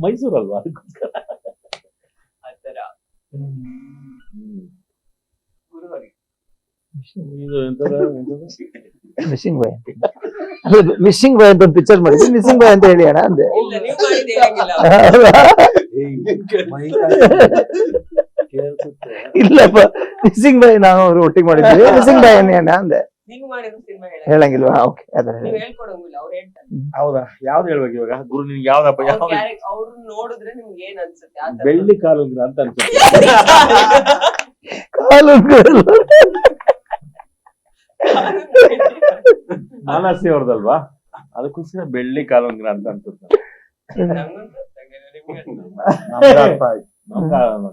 ಮೈಸೂರು ಅಲ್ವಾ, ಅದಕ್ಕೋಸ್ಕರ ಆತರ. ಗುರುವರಿಗೆ ಇದು ಎಂತದ ಮಿಸ್ಸಿಂಗ್ ಬಾಯ್ ಮಿಸ್ಸಿಂಗ್ ಬಾಯ್ ಅಂತ ಒಂದು ಪಿಕ್ಚರ್ ಮಾಡಿದ್ವಿ. ಮಿಸ್ಸಿಂಗ್ ಬಾಯ್ ಅಂತ ಹೇಳಿ ಅಣ್ಣ ಅಂದೆ. ಇಲ್ಲ, ನೀವು ಮಾಡಿದ್ದು ಹೇಳಂಗಿಲ್ಲ. ಇಲ್ಲಪ್ಪ, ಮಿಸ್ಸಿಂಗ್ ಬಾಯ್ ನಾವು ಅವ್ರು ಒಟ್ಟಿಗೆ ಮಾಡಿದ್ವಿ. ಮಿಸ್ಸಿಂಗ್ ಬಾಯ್ ಅಣ್ಣ ಅಂದೆ. ನೀವು ಮಾಡಿರೋ ಸಿನಿಮಾ ಹೇಳಂಗಿಲ್ವಾ? ಓಕೆ, ನೀವು ಹೇಳ್ಕೊಡಂಗಿಲ್ಲ, ಅವ್ರು ಹೇಳ್ತಾರೆ. ಹೌದಾ? ಯಾವ್ದು ಹೇಳ್ಬೇಕು ಇವಾಗ? ಗುರು ನಿನ್ಗೆ ಯಾವ್ದಪ್ಪ? ಅವ್ರು ನೋಡಿದ್ರೆ ನಿಮ್ಗೆ ಏನ್ ಅನ್ಸುತ್ತೆ? ಬೆಳ್ಳಿ ಕಾಲುಂಗ್ರ ಅಂತ ಅನ್ಸುತ್ತೆ. ಮಾನಸಿ ಅವ್ರದಲ್ವಾ, ಅದಕ್ಕೋಸ್ಕರ ಬೆಳ್ಳಿ ಕಾಲುಂಗ್ರ ಅಂತ ಅನ್ಸುತ್ತೆ.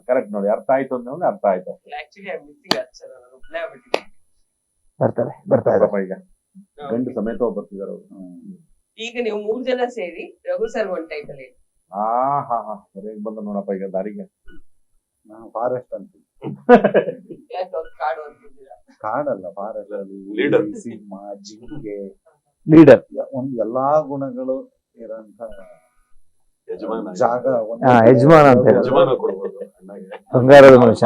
ಕರೆಕ್ಟ್ ನೋಡಿ, ಅರ್ಥ ಆಯ್ತು ಅಂದ್ರೆ ಅರ್ಥ ಆಯ್ತು. ಬರ್ತಾರೆ ಈಗ ಗಂಡು ಸಮೇತ ಬರ್ತಿದಾರೆ ಅವರು. ಈಗ ನೀವು 3 ಜನ ಸೇರಿ ರಘು ಸರ್ ಒಂದ್ ಟೈಟಲ್ ಹೇಳಿ. ಸರಿಯಾಗಿ ಬಂದ ನೋಡಪ್ಪ ಈಗ ದಾರಿಗೆ. ಫಾರೆಸ್ಟ್ ಅಂತ. ಯಾಕೆ ಅವ್ರು ಕಾಡು ಅಂತಿದ್ದೀರಾ? ಕಾಡಲ್ಲ, ಫಾರೆಸ್ಟ್ ಅಲ್ಲಿ ಲೀಡರ್, ಸಿಂಹ, ಜಿಂಕೆ, ಲೀಡರ್, ಒಂದ್ ಎಲ್ಲಾ ಗುಣಗಳು ಇರೋಂತ ಯಜಮಾನ ಜಾಗ. ಯಜಮಾನ ಅಂತ ಹೇಳಿ ಯಜಮಾನ ಕೊಡ್ಬೋದು ಅಣ್ಣಗೆ. ಬಂಗಾರದ ಮನುಷ್ಯ.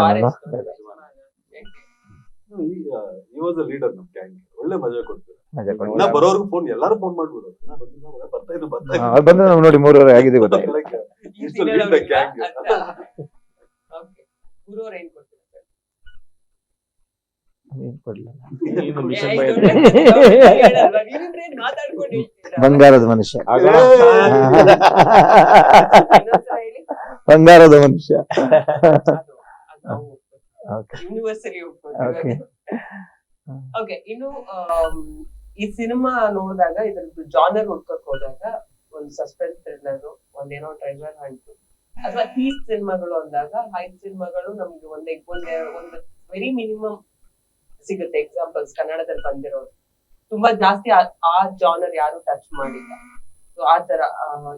he was a leader ನಮ್ ಗ್ಯಾಂಗ್. ಒಳ್ಳೆ ಮಜಾ ಕೊಡ್ತಾರೆ. ನಾ ಬರೋರ್ಗು ಫೋನ್, ಎಲ್ಲಾರು ಫೋನ್ ಮಾಡ್ಬಿಡೋದು. ಬಂದ ನೋಡಿ 3 ಆಗಿದೆ ಗೊತ್ತಾಗಿಲ್ಲ. ಗುರು ಅವ್ರು ಏನ್ ಕೊಡ್ತಾರೆ? ಬಂಗಾರದ ಮನುಷ್ಯ. ಬಂಗಾರದ ಮನುಷ್ಯ. ಯೂನಿವರ್ಸರಿ. ಓಕೆ, ಇನ್ನು ಈ ಸಿನಿಮಾ ನೋಡಿದಾಗ ಇದ್ರದ್ದು ಜಾನರ್ ಹುಡ್ಕಕ್ ಹೋದಾಗ ಒಂದು ಸಸ್ಪೆನ್ಸ್ ಥ್ರಿಲ್ಲರ್, ಒಂದೇನೋ ಟ್ರೈಲರ್ ಹಂಟು, ಅಥವಾ ಥೀಸ್ ಸಿನಿಮಾಗಳು ಅಂದಾಗ ಹೈಟ್ ಸಿನಿಮಾಗಳು ನಮ್ಗೆ ಒಂದು ವೆರಿ ಮಿನಿಮಮ್ ಸಿಗುತ್ತೆ. ಎಕ್ಸಾಂಪಲ್ಸ್ ಕನ್ನಡದಲ್ಲಿ ಬಂದಿರೋದು ತುಂಬಾ ಜಾಸ್ತಿ ಆ ಜಾನರ್ ಯಾರು ಟಚ್ ಮಾಡಿಲ್ಲ. ಸೊ ಆ ತರ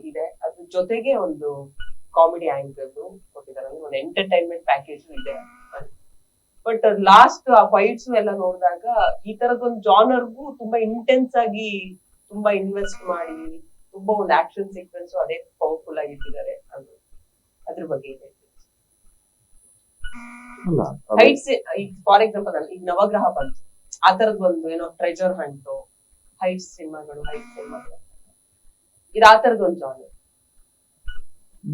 ಇದೆ. ಅದ್ರ ಜೊತೆಗೆ ಒಂದು ಕಾಮಿಡಿ ಆಂಗಲ್ ಕೊಟ್ಟಿದ್ದಾರೆ, ಅಂದ್ರೆ ಒಂದು ಎಂಟರ್ಟೈನ್ಮೆಂಟ್ ಪ್ಯಾಕೇಜ್ ಇದೆ. ಬಟ್ ಲಾಸ್ಟ್ ಆ ಫೈಟ್ಸ್ ಎಲ್ಲ ನೋಡಿದಾಗ ಈ ತರದೊಂದು ಜಾನರ್ಗೂ ತುಂಬಾ ಇಂಟೆನ್ಸ್ ಆಗಿ ತುಂಬಾ ಇನ್ವೆಸ್ಟ್ ಮಾಡಿ ತುಂಬಾ ಒಂದು ಆಕ್ಷನ್ ಸೀಕ್ವೆನ್ಸ್ ಅದೇ ಪವರ್ಫುಲ್ ಆಗಿ ಇಟ್ಟಿದ್ದಾರೆ. ಅದ್ರ ಬಗ್ಗೆ ಅಲ್ಲ ಹೈಟ್ಸ್ ಈಗ ಫಾರ್ ಎಕ್ಸಾಂಪಲ್ ಈಗ ನವಗ್ರಹ ಬಂತು ಆ ತರದ್ ಒಂದು ಏನೋ ಟ್ರೆಜರ್ ಹಂಟು ಹೈಟ್ಸ್ ಸಿನಿಮಾಗಳು ಇದು ಆ ತರದ್ ಒಂದು ಜಾನರ್.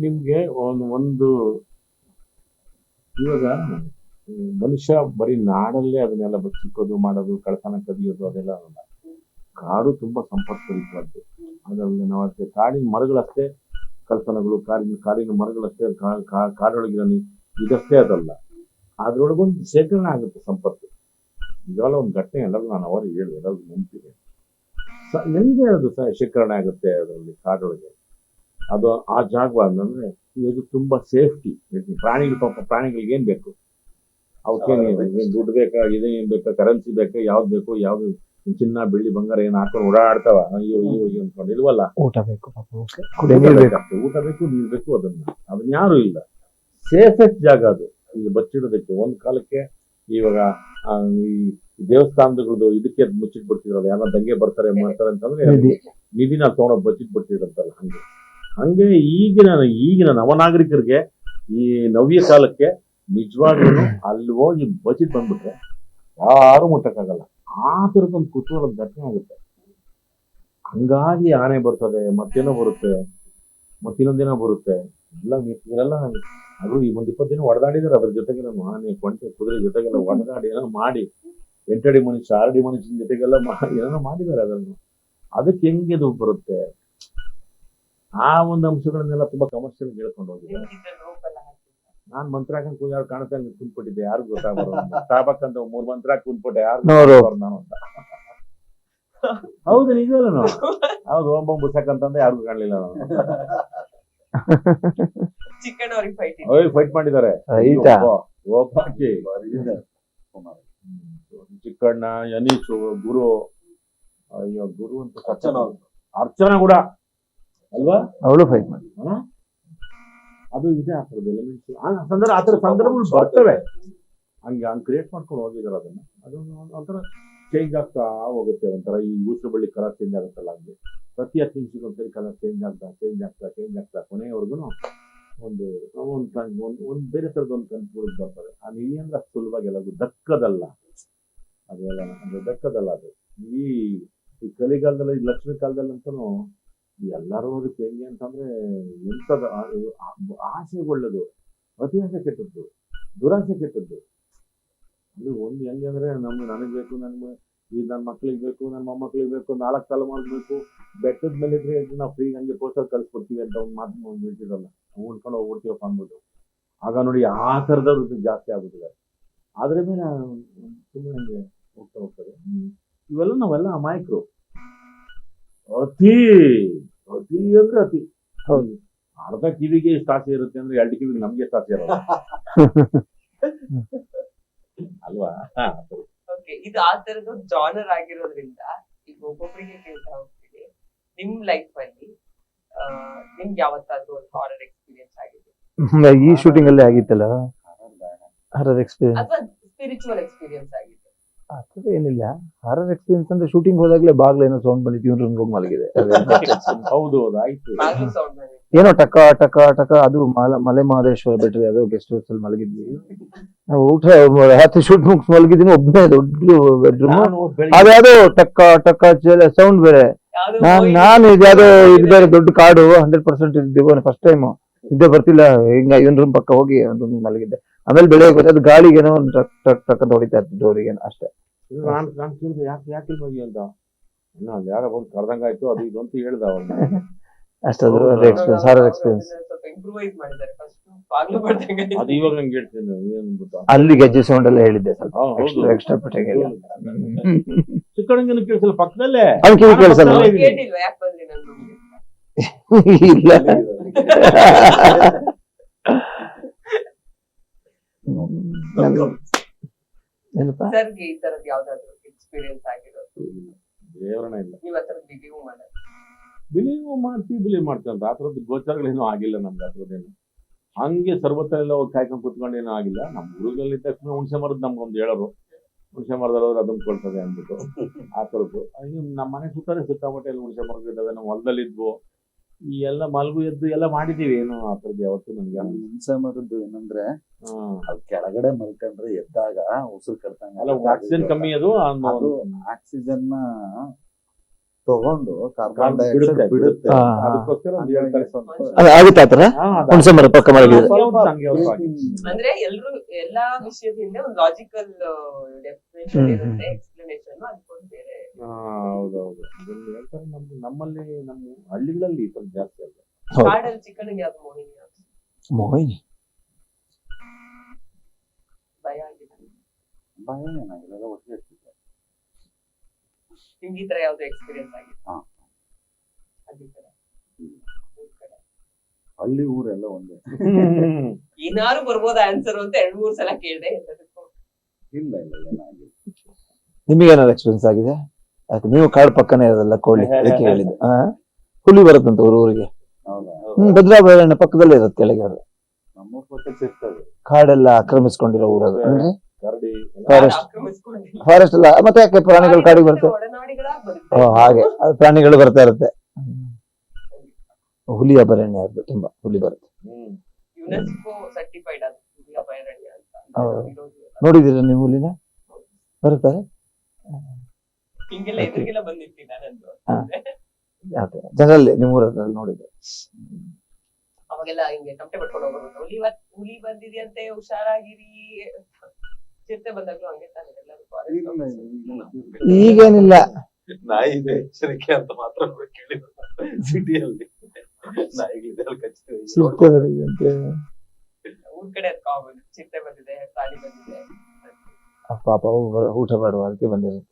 ನಿಮ್ಗೆ ಒಂದು ಇವಾಗ ಮನುಷ್ಯ ಬರೀ ನಾಡಲ್ಲೇ ಅದನ್ನೆಲ್ಲ ಬಚ್ಚಿಕ್ಕೋದು ಮಾಡೋದು ಕಳ್ತನ ಕದಿಯೋದು ಅದೆಲ್ಲ ಅಲ್ಲ. ಕಾಡು ತುಂಬಾ ಸಂಪತ್ಭರಿತವಾದ್ದು. ಅದರಲ್ಲಿ ನಾವು ಅಷ್ಟೇ ಕಾಡಿನ ಮರಗಳಷ್ಟೇ ಕಳ್ತನಗಳು, ಕಾಡಿನ ಮರಗಳಷ್ಟೇ ಕಾಡೊಳಗಿರೋ ಇದಷ್ಟೇ ಅದಲ್ಲ, ಅದ್ರೊಳಗೊಂದು ಶೇಖರಣೆ ಆಗುತ್ತೆ ಸಂಪತ್ತು. ಇವೆಲ್ಲ ಒಂದು ಘಟನೆ ಎಲ್ಲರೂ ನಾನು ಅವರು ಹೇಳಿ ಎಲ್ಲರಿಗೂ ನೆನಪಿದೆ. ಹೆಂಗೆ ಅದು ಶೇಖರಣೆ ಆಗುತ್ತೆ ಅದರಲ್ಲಿ ಕಾಡೊಳಗೆ, ಅದು ಆ ಜಾಗ ಅಂತಂದ್ರೆ ಇದು ತುಂಬಾ ಸೇಫ್ಟಿ. ಪ್ರಾಣಿಗಳಿಗೆ ಏನ್ ಬೇಕು, ಅವಕ್ಕೇನು ದುಡ್ಡು ಬೇಕಾ, ಇದೇನ್ ಬೇಕಾ, ಕರೆನ್ಸಿ ಬೇಕಾ, ಯಾವ್ದು ಬೇಕು, ಯಾವ್ದು ಚಿನ್ನ ಬೆಳ್ಳಿ ಬಂಗಾರ ಏನ್ ಹಾಕೊಂಡು ಓಡಾಡ್ತಾವ ಅಯ್ಯೋ ಅನ್ಕೊಂಡು ಇಲ್ವಲ್ಲ. ಊಟ ಬೇಕು, ಊಟ ಬೇಕು, ನೀರ್ ಬೇಕು, ಅದನ್ನ ಯಾರು ಇಲ್ಲ. ಸೇಫೆಸ್ಟ್ ಜಾಗ ಅದು ಈಗ ಬಚ್ಚಿಡೋದಕ್ಕೆ. ಒಂದ್ ಕಾಲಕ್ಕೆ ಇವಾಗ ಈ ದೇವಸ್ಥಾನಗಳದ್ದು ಇದಕ್ಕೆ ಮುಚ್ಚಿಟ್ಬಿಡ್ತಿದ್ರಲ್ಲ, ಯಾರೋ ದಂಗೆ ಬರ್ತಾರೆ ಮಾಡ್ತಾರೆ ಅಂತಂದ್ರೆ ನಿಧಿನ ತಗೊಂಡೋಗಿ ಬಚ್ಚಿಟ್ಬಿಡ್ತಿದ್ರಂತಲ್ಲ. ಹಂಗೆ ಈಗಿನ ನವನಾಗರಿಕರಿಗೆ ಈ ನವ್ಯ ಕಾಲಕ್ಕೆ ನಿಜವಾಗ್ಲೂ ಅಲ್ಲಿ ಹೋಗಿ ಬಚ್ಚಿಟ್ ಬಂದ್ಬಿಟ್ರೆ ಯಾರು ಮುಟ್ಟಕ್ಕಾಗಲ್ಲ. ಆ ಥರದೊಂದು ಕುತೂಹಲದ ಘಟನೆ ಆಗುತ್ತೆ. ಹಂಗಾಗಿ ಆನೆ ಬರ್ತದೆ, ಮತ್ತೇನೋ ಬರುತ್ತೆ, ಮತ್ತಿನ್ನೊಂದಿನ ಬರುತ್ತೆ, ಎಲ್ಲ ಅದು ಈ 20 ದಿನ ಹೊಡೆದಾಡಿದಾರೆ. ಅದ್ರ ಜೊತೆಗೆ ನಾನು ಆನೆ ಕೊಂಟೆ ಕುದುರೆ ಜೊತೆಗೆಲ್ಲ ಹೊಡೆದಾಡಿ ಏನೋ ಮಾಡಿ 8 ಅಡಿ ಮನುಷ್ಯ 6 ಅಡಿ ಮನುಷ್ಯನ ಜೊತೆಗೆಲ್ಲ ಏನೋ ಮಾಡಿದ್ದಾರೆ. ಅದಕ್ಕೆ ಹೆಂಗೆ ಅದು ಬರುತ್ತೆ, ಆ ಒಂದು ಅಂಶಗಳನ್ನೆಲ್ಲ ತುಂಬಾ ಕಮರ್ಷಿಯಲ್ ಹೇಳ್ಕೊಂಡು ಹೋಗಿದ್ದಾರೆ. ನಾನ್ ಮಂತ್ರ ಹಾಕೊಂಡು ಯಾರು ಕಾಣುತ್ತೆ ಕುಂತ್ಬಿಟ್ಟಿದ್ದೆ, ಯಾರು ಗೊತ್ತಾಗಬಾರ ತಾಬಕ್ಕಂತ 3 ಮಂತ್ರ ಹಾಕಿ ಕುಂತ್ಬಿಟ್ಟೆ, ಯಾರು ನಾನು ಅಂತ. ಹೌದು ನಿಜವಲ್ಲ, ಹೌದು ಓಂ ಬಂ ಬುಸಕ್ಕಂತಂದ್ರೆ ಯಾರಿಗೂ ಕಾಣಲಿಲ್ಲ ನಾನು. ಫೈಟ್ ಮಾಡಿದ್ದಾರೆ ಚಿಕ್ಕಣ್ಣ, ಯನೀಶು, ಗುರು, ಅಯ್ಯೋ ಗುರು ಅಂತ ಅರ್ಚನಾ ಕೂಡ ಅಲ್ವಾ, ಅವಳು ಫೈಟ್ ಮಾಡಿ. ಅದು ಇದೆ ಆ ಥರದ ಎಲಿಮೆಂಟ್ಸ್. ಆ ಥರ ಸಂದರ್ಭಗಳು ಬರ್ತವೆ. ಹಂಗೆ ಕ್ರಿಯೇಟ್ ಮಾಡ್ಕೊಂಡು ಹೋಗಿದ್ದಾರೆ ಅದನ್ನ. ಅದನ್ನು ಒಂಥರ ಚೇಂಜ್ ಆಗ್ತಾ ಹೋಗುತ್ತೆ. ಒಂಥರ ಈ ಊಸು ಬಳ್ಳಿ ಕಲರ್ ಚೇಂಜ್ ಆಗುತ್ತಲ್ಲ, ಹಂಗೆ ಪ್ರತಿ 10 ನಿಮಿಷಕ್ಕೆ ಒಂದ್ಸರಿ ಕಲರ್ ಚೇಂಜ್ ಆಗ್ತಾ ಕೊನೆಯವರೆಗೂ ಒಂದು ಬೇರೆ ಥರದ ಒಂದು ಕನ್ಫ್ಯೂಸ್ ಬರ್ತದೆ. ಆ ನೀಲಿ ಅಂದ್ರೆ ಅಷ್ಟು ಸುಲಭವಾಗಿ ಎಲ್ಲದು ದಕ್ಕದಲ್ಲ, ಅದೆಲ್ಲ ದಕ್ಕದಲ್ಲ. ಅದು ಈ ಕಲಿಗಾಲದಲ್ಲಿ ಲಕ್ಷ್ಮೀ ಕಾಲದಲ್ಲಿ ಅಂತನೂ ಎಲ್ಲರೂ ಅದಕ್ಕೆ ಹೆಂಗೆ ಅಂತಂದ್ರೆ ಎಂಥದ್ದು ಆಸೆ ಒಳ್ಳೇದು, ಅತಿ ಆಸೆ ಕೆಟ್ಟದ್ದು, ದುರಾಸೆ ಕೆಟ್ಟದ್ದು. ಅದು ಒಂದು ಹೆಂಗೆ ಅಂದ್ರೆ ನನಗೆ ಬೇಕು, ನನ್ನ ಮಕ್ಳಿಗೆ ಬೇಕು, ನನ್ನ ಮೊಮ್ಮಕ್ಳಿಗೆ ಬೇಕು, 4 ತಲೆಮಾರಿಗೆ ಬೇಕು, ಬೆಟ್ಟದ ಮೇಲೆ ಇದ್ರೆ ನಾವು ಫ್ರೀ ಹಂಗೆ ಪೋಸ್ಟರ್ ಕಳಿಸ್ಕೊಡ್ತೀವಿ ಅಂತ ಒಂದು ಮಾತು ಹೇಳ್ತಿರಲ್ಲ, ಉಳ್ಕೊಂಡು ಹೋಗ್ಬಿಡ್ತೀವಪ್ಪ ಅಂದ್ಬಿಟ್ಟು. ಆಗ ನೋಡಿ ಆ ಥರದವ್ರದ್ದು ಜಾಸ್ತಿ ಆಗ್ಬಿಟ್ಟಿದೆ. ಅದ್ರ ಮೇಲೆ ತುಂಬ ಹಂಗೆ ಹೋಗ್ತದೆ. ನಾವೆಲ್ಲ ಅಮಾಯಕರು. ಅತಿ ಅಂದ್ರೆ ಅತಿ. ಹೌದು, ಅರ್ಧ ಕಿವಿಗೆ ಎಷ್ಟು ಆಸೆ ಇರುತ್ತೆ ಅಂದ್ರೆ 2 ಕಿವಿಗೆ ನಮ್ಗೆ ಎಷ್ಟು ಆಸೆ ಇರೋಲ್ಲ ಅಲ್ವಾ. ಇದು ಆ ತರದ್ದು ಜಾನರ್ ಆಗಿರೋದ್ರಿಂದ ಈಗ ಒಬ್ಬೊಬ್ಬರಿಗೆ ಕೇಳ್ತಾ ಹೋಗ್ತೀವಿ, ನಿಮ್ ಲೈಫ್ ಅಲ್ಲಿ ನಿಮ್ಗೆ ಯಾವತ್ತಾದ್ರೂ ಒಂದು ಹಾರರ್ ಎಕ್ಸ್ಪೀರಿಯನ್ಸ್ ಆಗಿದೆ? ಈ ಶೂಟಿಂಗ್ ಅಲ್ಲೇ ಆಗಿತ್ತಲ್ಲ ಹಾರರ್ ಎಕ್ಸ್ಪೀರಿಯನ್ಸ್, ಅಥವಾ ಸ್ಪಿರಿಚುವಲ್ ಎಕ್ಸ್ಪೀರಿಯನ್ಸ್ ಆಗಿದೆ? ಅದು ಏನಿಲ್ಲ. ಹಾರರ್ ಎಕ್ಸ್ಪೀರಿಯನ್ಸ್ ಅಂದ್ರೆ ಶೂಟಿಂಗ್ ಹೋದಾಗ್ಲೇ ಬಾಗ್ಲೇನೋ ಸೌಂಡ್ ಬಂದಿತ್ತು, ಇವ್ನ ರೂಮ್ಗೆ ಹೋಗಿ ಮಲಗಿದೆ. ಹೌದು ಆಯ್ತು. ಏನೋ ಟಕ ಟಕ ಟಕ, ಅದು ಮಲೆ ಮಹದೇಶ್ವರ ಬೆಟ್ಟ, ಅದು ಗೆಸ್ಟ್ ಹೌಸ್ ಅಲ್ಲಿ ಮಲಗಿದ್ವಿ ನಾವು. ಊಟ ರಾತ್ರಿ ಶೂಟ್ ಮುಗಿಸ್ ಮಲಗಿದ್ದೀನಿ, ಒಬ್ಬನೇ ದೊಡ್ಡ ಬೆಡ್ರೂಮ್, ಅದ್ಯಾವುದೋ ಟಕ್ಕ ಟಕ್ಕ ಸೌಂಡ್ ಬೇರೆ. ನಾನು ಇದ್ಯಾವುದೋ ಇದು ಬೇರೆ ದೊಡ್ಡ ಕಾಡು 100% ಇದ್ದೀವಿ. ಫಸ್ಟ್ ಟೈಮ್ ನಿದ್ದೆ ಬರ್ತಿಲ್ಲ, ಹಿಂಗ ಇವನ್ ರೂಮ್ ಪಕ್ಕ ಹೋಗಿ ರೂಮ್ ಮಲಗಿದ್ದೆ. ಆಮೇಲೆ ಬೆಳಗ್ಗೆ ಗೊತ್ತಾಯ್ತು ಗಾಳಿಗೇನೋ ಒಂದು ಟಕ್ ಟಕ್ ಟಕ್ ಅಂತ ಹೊಡಿತಾ ಇತ್ತು ಡೋರಿಗೇನೋ ಅಷ್ಟೇ. ನಾನು ಕೇಳಿದೆ ಯಾಕೆ ಹೋಗಿ ಅಂತ, ಯಾರೋ ಬಂದು ಕರ್ದಂಗಾಯ್ತು ಅದು ಇದು ಅಂತ ಹೇಳ್ದ ಅವ್ನು. ಅಷ್ಟಾದ್ರು ಅದು ಎಕ್ಸ್ಪೀರಿಯನ್ಸ್, ಹಾರರ್ ಎಕ್ಸ್ಪೀರಿಯನ್ಸ್. ಅದು ಇವಾಗ ನಂಗೆ ಹೇಳ್ತೀನಿ ಏನ್ಬಿಟ್ಟು ಅಲ್ಲಿ ಗೆಜ್ಜೆ ಸೌಂಡ್ ಎಲ್ಲ ಹೇಳಿದ್ದೆ ಸ್ವಲ್ಪ ಎಕ್ಸ್ಟ್ರಾ ಪುಟ್ಟಾಗಿ. ಚಿಕ್ಕಣಂಗನ ಕೇಳಿಸಲ್ಲ ಪಕ್ಕದಲ್ಲೇ, ಅವ್ನು ಕಿವಿ ಕೇಳಿಸಲ್ಲ. ಇಲ್ಲ ಏನಪ್ಪಾ ಸರ್ಗೆ ಈ ತರದ್ ಯಾವ್ದಾದ್ರು ಎಕ್ಸ್ಪೀರಿಯನ್ಸ್ ಆಗಿರೋದು? ದೇವರನ್ನ ಇಲ್ಲ. ನೀವ್ ಆ ತರದ್ ಬಿಲೀವ್ ಮಾಡೋದು? ಬಿಲೀವ್ ಮಾಡ್ತೀವಿ ಅಂತ ಆ ಥರದ್ದು ಗೋಚರಗಳೇನೂ ಆಗಿಲ್ಲ ನಮ್ಗೆ. ಆ ಥರದ್ದೇನು ಹಂಗೆ ಸರ್ವತ್ರ ಎಲ್ಲ ಹೋಗಿ ಕಾಯ್ಕೊಂಡು ಕುತ್ಕೊಂಡು ಏನೂ ಆಗಿಲ್ಲ. ನಮ್ಮ ಊರುಗಳಲ್ಲಿ ತಕ್ಷಣ ಹುಣಸೆ ಮರದ ನಮ್ಗೊಂದು ಹೇಳೋರು, ಹುಣಸೆ ಮರದವ್ರು ಅದನ್ನ ಕೊಡ್ತದೆ ಅಂದ್ಬಿಟ್ಟು ಆ ಥರದ್ದು. ನಮ್ಮ ಮನೆ ಸುತ್ತಾರೆ ಸಿಕ್ಕಾಪಟ್ಟೆ ಹುಣಸೆ ಮರಗಳಿದ್ದಾವೆ. ನಾವು ಹೊಲದಲ್ಲಿದ್ವು, ಈ ಎಲ್ಲ ಮಲ್ಗು ಎದ್ದು ಎಲ್ಲ ಮಾಡಿದೀವಿ, ಏನು ಆ ಥರದ್ದು ಯಾವತ್ತೂ ನನಗೆ ಹಿಂಸೆ ಮಾಡೋದು ಏನಂದ್ರೆ ಹಾ. ಅದು ಕೆಳಗಡೆ ಮಲ್ಕೊಂಡ್ರೆ ಎದ್ದಾಗ ಉಸಿರು ಅಲ್ಲ ಆಕ್ಸಿಜನ್ ಕಮ್ಮಿ ಅದು ಅದು ಆಕ್ಸಿಜನ್ ನ ತಗೊಂಡು ಕಾರ್ಬನ್ ಕಾರ್ಬನ್ ಡೈಆಕ್ಸೈಡ್ ಬಿಡುತ್ತೆ. ಹಾ. ಅದಕ್ಕೋಸ್ಕರ ಒಂದು ಹೇಳ್ತಾರೆ ಸ್ವಲ್ಪ. ಅದು ಆಗುತ್ತೆ ಆತರ ಹಾ, ಅದು ಹುಣಸೆ ಮರ ಪಕ್ಕ ಮಲಗಿದ್ರೆ ಸ್ವಲ್ಪ ಹಂಗೆ ಅವ್ರು ಆಗಿ. ಅಂದ್ರೆ ಎಲ್ರು ಎಲ್ಲಾ ವಿಷಯದ ಹಿಂದೆ ಒಂದು ಲಾಜಿಕಲ್ ಡೆಫಿನೇಷನ್ ಇರುತ್ತೆ, ಎಕ್ಸ್ಪ್ಲನೇಷನ್ ಅದಕ್ಕೊಂದು ಬೇರೆ. ಹಾ, ಹೌದೌದು ಇದನ್ನು ಹೇಳ್ತಾರೆ. ನಮ್ಮಲ್ಲಿ ನಮ್ಮ ಹಳ್ಳಿಗಳಲ್ಲಿ ಸ್ವಲ್ಪ ಜಾಸ್ತಿ ಅಲ್ಲ. ಹೌದು. ಕಾಡಲ್ಲಿ ಚಿಕ್ಕನಿಗೆ ಯಾವ್ದು ಮೋಹಿನಿ ಯಾವ್ದು ಮೋಹಿನಿ ಭಯ ಆಗಿದೆ ಭಯ ಏನಾಗಿಲ್ಲ, ಒಟ್ಟಿಗೆ ಇರ್ತಿದ್ದೆ. ನಿಮ್ಗೆ ಈ ತರ ಯಾವ್ದು ಎಕ್ಸ್ಪೀರಿಯನ್ಸ್ ಆಗಿದೆ? ಹಾ. ಅದೇ ತರ ಊರ್ ಕಡೆ ಹಳ್ಳಿ ಊರೆಲ್ಲ ಒಂದೇ. ಏನಾರು ಬರ್ಬೋದ ಆನ್ಸರ್ ಅಂತ 2-3 ಸಲ ಕೇಳ್ದೆ. ಎಲ್ಲದಕ್ಕೂ ಇಲ್ಲ ಏನಾಗಿಲ್ಲ. ನಿಮಗೆ ಏನಾದ್ರು ಎಕ್ಸ್ಪೀರಿಯನ್ಸ್ ಆಗಿದೆ? ಯಾಕೆ ನೀವು ಕಾಡು ಪಕ್ಕನೇ ಇರೋದಲ್ಲ ಕೋಳಿ, ಅದಕ್ಕೆ ಹೇಳಿದ್ದು. ಹುಲಿ ಬರುತ್ತಂತ ಊರಿಗೆ. ಹೌದಾ? ಭದ್ರಾಭರಣ್ಯ ಪಕ್ಕದಲ್ಲೇ ಇರುತ್ತೆ ಕೆಳಗೆ ಅದು. ನಮ್ಮ ಪಕ್ಕ ಸಿಗ್ತದೆ. ಕಾಡೆಲ್ಲ ಆಕ್ರಮಿಸ್ಕೊಂಡಿರೋ ಊರದು ಅಂದ್ರೆ ಕರಡಿ ಫಾರೆಸ್ಟ್ ಆಕ್ರಮಿಸ್ಕೊಂಡಿಲ್ಲ. ಫಾರೆಸ್ಟ್ ಎಲ್ಲ ಮತ್ತೆ ಯಾಕೆ ಪ್ರಾಣಿಗಳು ಕಾಡಿಗೆ ಬರ್ತವೆ? ಒಡನಾಡಿಗಳಾಗ್ ಬರುತ್ತೆ. ಓ ಹಾಗೆ ಅದು ಪ್ರಾಣಿಗಳು ಬರ್ತಾ ಇರುತ್ತೆ. ಹುಲಿ ಅಭಯಾರಣ್ಯ ಅದು ತುಂಬಾ ಹುಲಿ ಬರುತ್ತೆ. ಯುನೆಸ್ಕೋ ಸರ್ಟಿಫೈಡ್ ಅದು ಹುಲಿ ಅಭಯಾರಣ್ಯ ಅಂತ. ಹೌದು. ಇರೋದು ಎಲ್ಲ. ನೋಡಿದೀರ ನೀವು ಹುಲಿನ? ಬರುತ್ತಾರೆ ಹಿಂಗೆಲ್ಲ ಎದುರಿಗೆಲ್ಲ ಬಂದಿರ್ತೀನಿ ಯಾಕೆ ಜನರಲ್ಲಿ ನಿಮ್ಮ ಊರಲ್ಲಿ ನೋಡಿದೆ? ಅವಾಗೆಲ್ಲ ಹಿಂಗೆ ತಮಟೆ ಪಟ್ಕೊಂಡು ಹೋಗೋದು, ಹುಲಿ ಬಂದಿದೆಯಂತೆ ಹುಷಾರಾಗಿರಿ. ಚಿರತೆ ಬಂದಾಗ್ಲೂ ಹಂಗೆ ತಾನೆ ಎಲ್ಲರೂ ಇಲ್ಲ, forest ಇಲ್ಲ. ಈಗೇನಿಲ್ಲ. ನಾಯಿ ಇದೆ ಎಚ್ಚರಿಕೆ ಅಂತ ಮಾತ್ರ ಕೇಳಿದ್ರು ಸಿಟಿಯಲ್ಲಿ. ನಾಯಿಗಳಿದೆ ಅಲ್ಲಿ ಕಚ್ತೀವಿ. ಚಿರತೆಗಳಿಗಂತೆ. ಊರ್ ಕಡೆ ಅದು ಕಾಮನ್. ಚಿರತೆ ಬಂದಿದೆ, ಪ್ರಾಣಿ ಬಂದಿದೆ. ಪಾಪ ಅವು ಊಟ ಮಾಡುವ ಅದಕ್ಕೆ ಬಂದಿರುತ್ತೆ.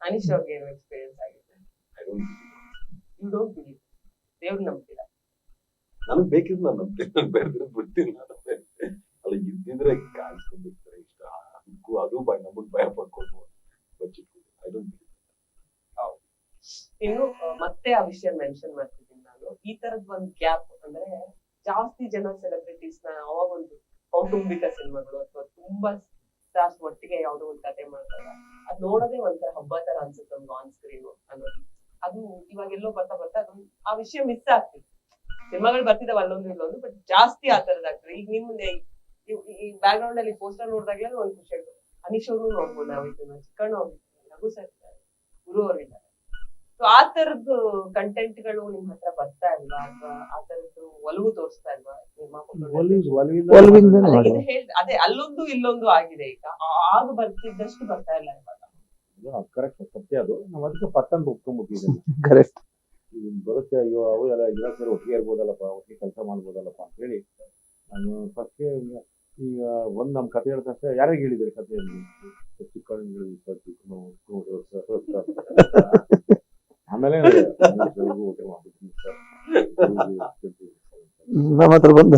ಅನೀಶ್ ಅವ್ರಿಗೆ ಏನು ಎಕ್ಸ್ಪೀರಿಯನ್ಸ್ ಆಗಿದೆ? I don't- you don't believe, ದೇವ್ರು ನಂಬ್ತೀರಾ? ನನಗ್ ಬೇಕಿದ್ ನಾನು ನಂಬ್ತೀನಿ, ಬೇರೆ ಬಿಡ್ತೀನಿ ನಾನು. ಅಲ್ಲ ಇದ್ದಿದ್ರೆ ಕಾಣಿಸ್ಕೊಂಡಿರ್ತಾರೆ ಇಷ್ಟ. ಅದು ನಮಗ್ ಭಯ ಪಡ್ಕೊಂಡು ಬಚ್ಚಿಟ್ಕೊಂಡು. I don't believe. ಇನ್ನು ಮತ್ತೆ ಆ ವಿಷಯ ಮೆನ್ಷನ್ ಮಾಡ್ತಿದ್ದೀನಿ ನಾನು. ಈ ತರದ್ ಒಂದ್ ಗ್ಯಾಪ್ ಅಂದ್ರೆ ಜಾಸ್ತಿ ಜನ ಸೆಲೆಬ್ರಿಟೀಸ್ ನ ಅವಾಗ ಒಂದು ಕೌಟುಂಬಿಕ ಸಿನಿಮಾಗಳು ಅಥವಾ ತುಂಬಾ ಸ್ಟಾರ್ಸ್ ಒಟ್ಟಿಗೆ ಯಾವ್ದೋ ಒಂದು ಕತೆ ಮಾಡ್ತಾರೆ, ಅದ್ ನೋಡೋದೇ ಒಂಥರ ಹಬ್ಬ ತರ ಅನ್ಸುತ್ತೆ ಒಂದು ಆನ್ ಸ್ಕ್ರೀನ್ ಅನ್ನೋದು. ಅದು ಇವಾಗೆಲ್ಲೋ ಬರ್ತಾ ಬರ್ತಾ ಅದೊಂದು ಆ ವಿಷಯ ಮಿಸ್ ಆಗ್ತಿದೆ. ಸಿನಿಮಾಗಳು ಬರ್ತಿದಾವ ಅಲ್ಲೊಂದು ಇಲ್ಲೊಂದು, ಬಟ್ ಜಾಸ್ತಿ ಆ ತರದಾಗ್ತದೆ. ಈಗ ನಿಮ್ದೆ ಈ ಬ್ಯಾಕ್ ಗ್ರೌಂಡ್ ಅಲ್ಲಿ ಪೋಸ್ಟರ್ ನೋಡಿದಾಗ್ಲೇ ಒಂದ್ ಖುಷಿ ಆಗುತ್ತೆ. ಅನೀಶ್ ಅವರು ನೋಡ್ಬೋದು, ನಾವು ಚಿಕ್ಕಣ್ಣ ಅವ್ರು ರಘು ಸರ್ ಇದ್ದಾರೆ, ಗುರು ಅವ್ರು ಇದ್ದಾರೆ. ಸೊ ಆ ತರದ್ದು ಕಂಟೆಂಟ್ ಗಳು ನಿಮ್ ಹತ್ರ ಬರ್ತಾ ಇಲ್ವಾ, ಅಥವಾ ಆ ತರದ್ದು ಒಲವು ತೋರಿಸ್ತಾ ಇಲ್ವಾ ನಿರ್ಮಾಪಕರು? ಒಲವಿಂದನೇ ಅದೇ ಮಾಡಿ. ಇದು ಅದೇ ಅಲ್ಲೊಂದು ಇಲ್ಲೊಂದು ಆಗಿದೆ ಈಗ. ಆಗ ಬರ್ತಿದ್ದಷ್ಟು ಬರ್ತಾ ಇಲ್ಲ ಇವಾಗ. ಕರೆಕ್ಟ್ ಸತ್ಯ ಅದು. ನಾವು ಅದಕ್ಕೆ ಪಟ್ಟಂತ ಒಪ್ಕೊಂಡ್ಬಿಟ್ಟಿದ್ದೇನೆ. ಕರೆಕ್ಟ್. ಈಗ ಬರುತ್ತೆ, ಅಯ್ಯೋ ಅವು ಎಲ್ಲ ಎಲ್ಲ ಸೇರಿ ಒಟ್ಟಿಗೆ ಇರ್ಬೋದಲ್ಲಪ್ಪ, ಒಟ್ಟಿಗೆ ಕೆಲಸ ಮಾಡ್ಬೋದಲ್ಲಪ್ಪ ಅಂತ ಹೇಳಿ ನಾನು ಫಸ್ಟ್ ಈಗ ಒಂದ್ ನಮ್ ಕತೆ ಹೇಳಿದ ತಕ್ಷಣ ಯಾರಿಗೆ ಹೇಳಿದ್ರಿ ಕಥೆಯಲ್ಲಿ? ಚಿಕ್ಕಣ್ಣ ಆಮೇಲೆ ಊಟ ಮಾಡ್ಬಿಡ್ತೀನಿ ಸರ್. ನಮ್ಮ ಹತ್ರ ಬಂದ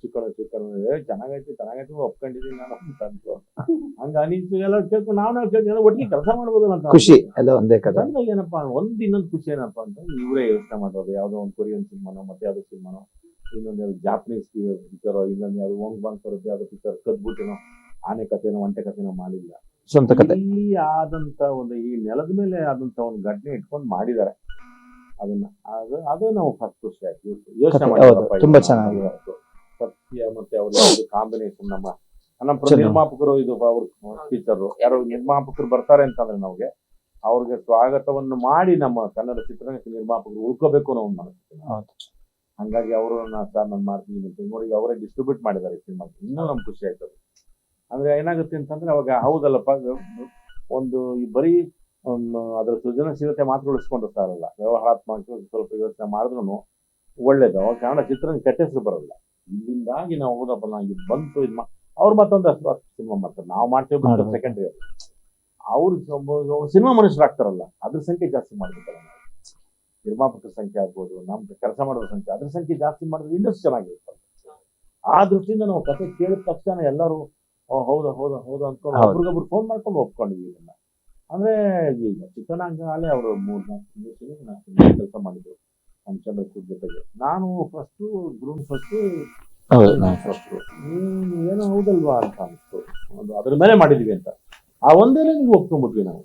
ಚಿಕ್ಕಣ್ಣ ಚೆನ್ನಾಗೈತಿ ಒಪ್ಕೊಂಡಿದೀನಿ ನಾನು ಅಂತ. ಹಂಗ ಅನಿಸ್ತು ಎಲ್ಲ ಕೇಳ್ಕೊಂಡು ನಾವು ಕೇಳ್ತೀವಿ ಒಟ್ಟಿಗೆ ಕೆಲಸ ಮಾಡ್ಬೋದಲ್ಲ ಅಂತ ಖುಷಿ ಎಲ್ಲ ಒಂದೇ ಕಥೆ. ಅಂದ್ರೆ ಏನಪ್ಪಾ ಇನ್ನೊಂದು ಖುಷಿ ಏನಪ್ಪಾ ಅಂತ ಇವರೇ ಯೋಚನೆ ಮಾಡೋದು. ಯಾವ್ದೋ ಒಂದು ಕೊರಿಯನ್ ಸಿನಿಮಾನೋ ಮತ್ತೆ ಯಾವ್ದೋ ಸಿನಿಮಾನೋ, ಇನ್ನೊಂದು ಯಾವ್ದು ಜಾಪನೀಸ್ ಪಿಕ್ಚರ್, ಇನ್ನೊಂದು ಯಾವ್ದು ಓಂಗ್ ಬಾಂಗ್ ಬರುತ್ತೆ ಯಾವ್ದೋ ಪಿಕ್ಚರ್, ಕದ್ಬಿಟ್ಟೇನೋ ಆನೆ ಕಥೆನೋ ಒಂಟೆ ಕಥೆನೋ ಮಾಡಿಲ್ಲ. ಸ್ವಂತ ಕಥೆ. ಇಲ್ಲಿ ಆದಂತ ಒಂದು ಈ ನೆಲದ ಮೇಲೆ ಆದಂತ ಒಂದು ಘಟನೆ ಇಟ್ಕೊಂಡು ಮಾಡಿದ್ದಾರೆ. ಅದನ್ನ ಅದು ನಾವು ಫಸ್ಟ್ ಖುಷಿ ಆಯ್ತು. ಯೋಚನೆ ಹೌದು, ತುಂಬಾ ಚೆನ್ನಾಗಿದೆ. ಸತ್ಯ ಮತ್ತೆ ಅವ್ರ ಕಾಂಬಿನೇಷನ್ ನಮ್ಮ ನಿರ್ಮಾಪಕರು ಇದು ಅವ್ರ ಪಿಕ್ಚರ್ ಯಾರೋ ನಿರ್ಮಾಪಕರು ಬರ್ತಾರೆ ಅಂತಂದ್ರೆ ನಮ್ಗೆ ಅವ್ರಿಗೆ ಸ್ವಾಗತವನ್ನು ಮಾಡಿ ನಮ್ಮ ಕನ್ನಡ ಚಿತ್ರರಂಗಕ್ಕೆ ನಿರ್ಮಾಪಕರು ಉಳ್ಕೋಬೇಕು ಅನ್ನೋ ಒಂದು ಮನಸ್ಸು. ಹಂಗಾಗಿ ಅವರು ನಾನು ಮಾಡ್ತೀನಿ ಅಂತ ನೋಡಿ ಅವರೇ ಡಿಸ್ಟ್ರಿಬ್ಯೂಟ್ ಮಾಡಿದ್ದಾರೆ ಈ ಸಿನಿಮಾ. ಇನ್ನೂ ನಮ್ಗೆ ಖುಷಿ ಆಯ್ತದೆ. ಅಂದ್ರೆ ಏನಾಗುತ್ತೆ ಅಂತಂದ್ರೆ ಅವಾಗ ಹೌದಲ್ಲಪ್ಪ, ಒಂದು ಈ ಬರೀ ಅದರ ಸೃಜನಶೀಲತೆ ಮಾತ್ರ ಉಳಿಸ್ಕೊಂಡಿರ್ತಾರಲ್ಲ, ವ್ಯವಹಾರಾತ್ಮಕ ಸ್ವಲ್ಪ ಯೋಚನೆ ಮಾಡಿದ್ರು ಒಳ್ಳೇದು. ಅವಾಗ ಕನ್ನಡ ಚಿತ್ರರಂಗ ಕೆಟ್ಟ ಹೆಸರು ಬರಲ್ಲ. ಇಲ್ಲಿಂದಾಗಿ ನಾವು ಹೌದಪ್ಪ ನಾ ಇದು ಬಂತು ಇದು ಅವ್ರು ಮತ್ತೊಂದು ಅಷ್ಟು ಸಿನಿಮಾ ಮಾಡ್ತಾರೆ, ನಾವು ಮಾಡ್ತೇವೆ ಸೆಕೆಂಡ್ರಿ. ಅವ್ರು ಸಿನಿಮಾ ಮನುಷ್ಯರಾಗ್ತಾರಲ್ಲ, ಅದ್ರ ಸಂಖ್ಯೆ ಜಾಸ್ತಿ ಮಾಡ್ಬೇಕಲ್ಲ. ನಾವು ನಿರ್ಮಾಪಕರ ಸಂಖ್ಯೆ ಆಗ್ಬೋದು, ನಮ್ಗೆ ಕೆಲಸ ಮಾಡೋದ್ರ ಸಂಖ್ಯೆ, ಅದ್ರ ಸಂಖ್ಯೆ ಜಾಸ್ತಿ ಮಾಡಿದ್ರೆ ಇಂಡಸ್ಟ್ರಿ ಚೆನ್ನಾಗಿರ್ತದೆ. ಆ ದೃಷ್ಟಿಯಿಂದ ನಾವು ಕತೆ ಕೇಳಿದ ತಕ್ಷಣ ಎಲ್ಲರೂ ಹೌದಾ ಅನ್ಕೊಂಡು ಒಬ್ರಿಗೊಬ್ರು ಫೋನ್ ಮಾಡ್ಕೊಂಡು ಒಪ್ಕೊಂಡಿದ್ವಿ ಇದನ್ನ. ಅಂದ್ರೆ ಈಗ ಚಿಕ್ಕನಾಗಲೇ ಅವರು 3-4 ಕೆಲಸ ಮಾಡಿದ್ರು ನಮ್ಮ ಚಂದ್ರಪುರ್ ಜೊತೆಗೆ. ನಾನು ಫಸ್ಟು ಗ್ರೂಮ್ ಫಸ್ಟು ಏನೋ ಹೌದಲ್ವಾ ಅಂತ ಅನಿಸ್ತು. ಅದ್ರ ಮೇಲೆ ಮಾಡಿದೀವಿ ಅಂತ ಆ ಒಂದೇಲೆ ನೀವು ಒಪ್ಕೊಂಡ್ಬಿಟ್ವಿ ನಾವು.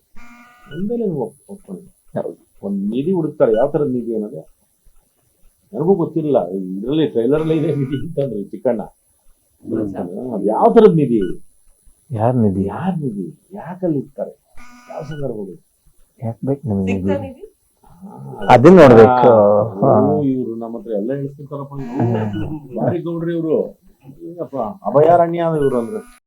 ಒಂದೇಲೆ ನೀವು ಒಪ್ಕೊಂಡಿದ್ವಿ. ಒಂದು ನಿಧಿ ಹುಡುಕ್ತಾರೆ, ಯಾವ ತರದ ನಿಧಿ ಅನ್ನೋದೇ ನನಗೂ ಗೊತ್ತಿಲ್ಲ. ಇದರಲ್ಲಿ ಟ್ರೈಲರ್ ಅಲ್ಲೇ ಇದೆ ನಿಧಿ ಅಂತಂದ್ರೆ ಚಿಕ್ಕಣ್ಣ, ಅದು ಯಾವ ತರದ ನಿಧಿ, ಯಾರ ನಿಧಿ? ಯಾರ ನಿಧಿ, ಯಾಕಲ್ಲಿ ಇರ್ತಾರೆ, ಯಾವ ಸಂದರ್ಭಗಳು, ಯಾಕೆ ಬೇಕು ನಿಮಗೆ ನಿಧಿ? ಸಿಗ್ತಾ ನಿಧಿ? ಅದನ್ನ ನೋಡ್ಬೇಕು. ಇವ್ರು ನಮ್ಮ ಹತ್ರ ಎಲ್ಲ ಹೇಳ್ತಿರ್ತಾರಪ್ಪ, ಭಾರಿ ಗೌಡ್ರಿ ಇವ್ರು, ಅಭಯಾರಣ್ಯ ಇವ್ರು ಅಂದ್ರೆ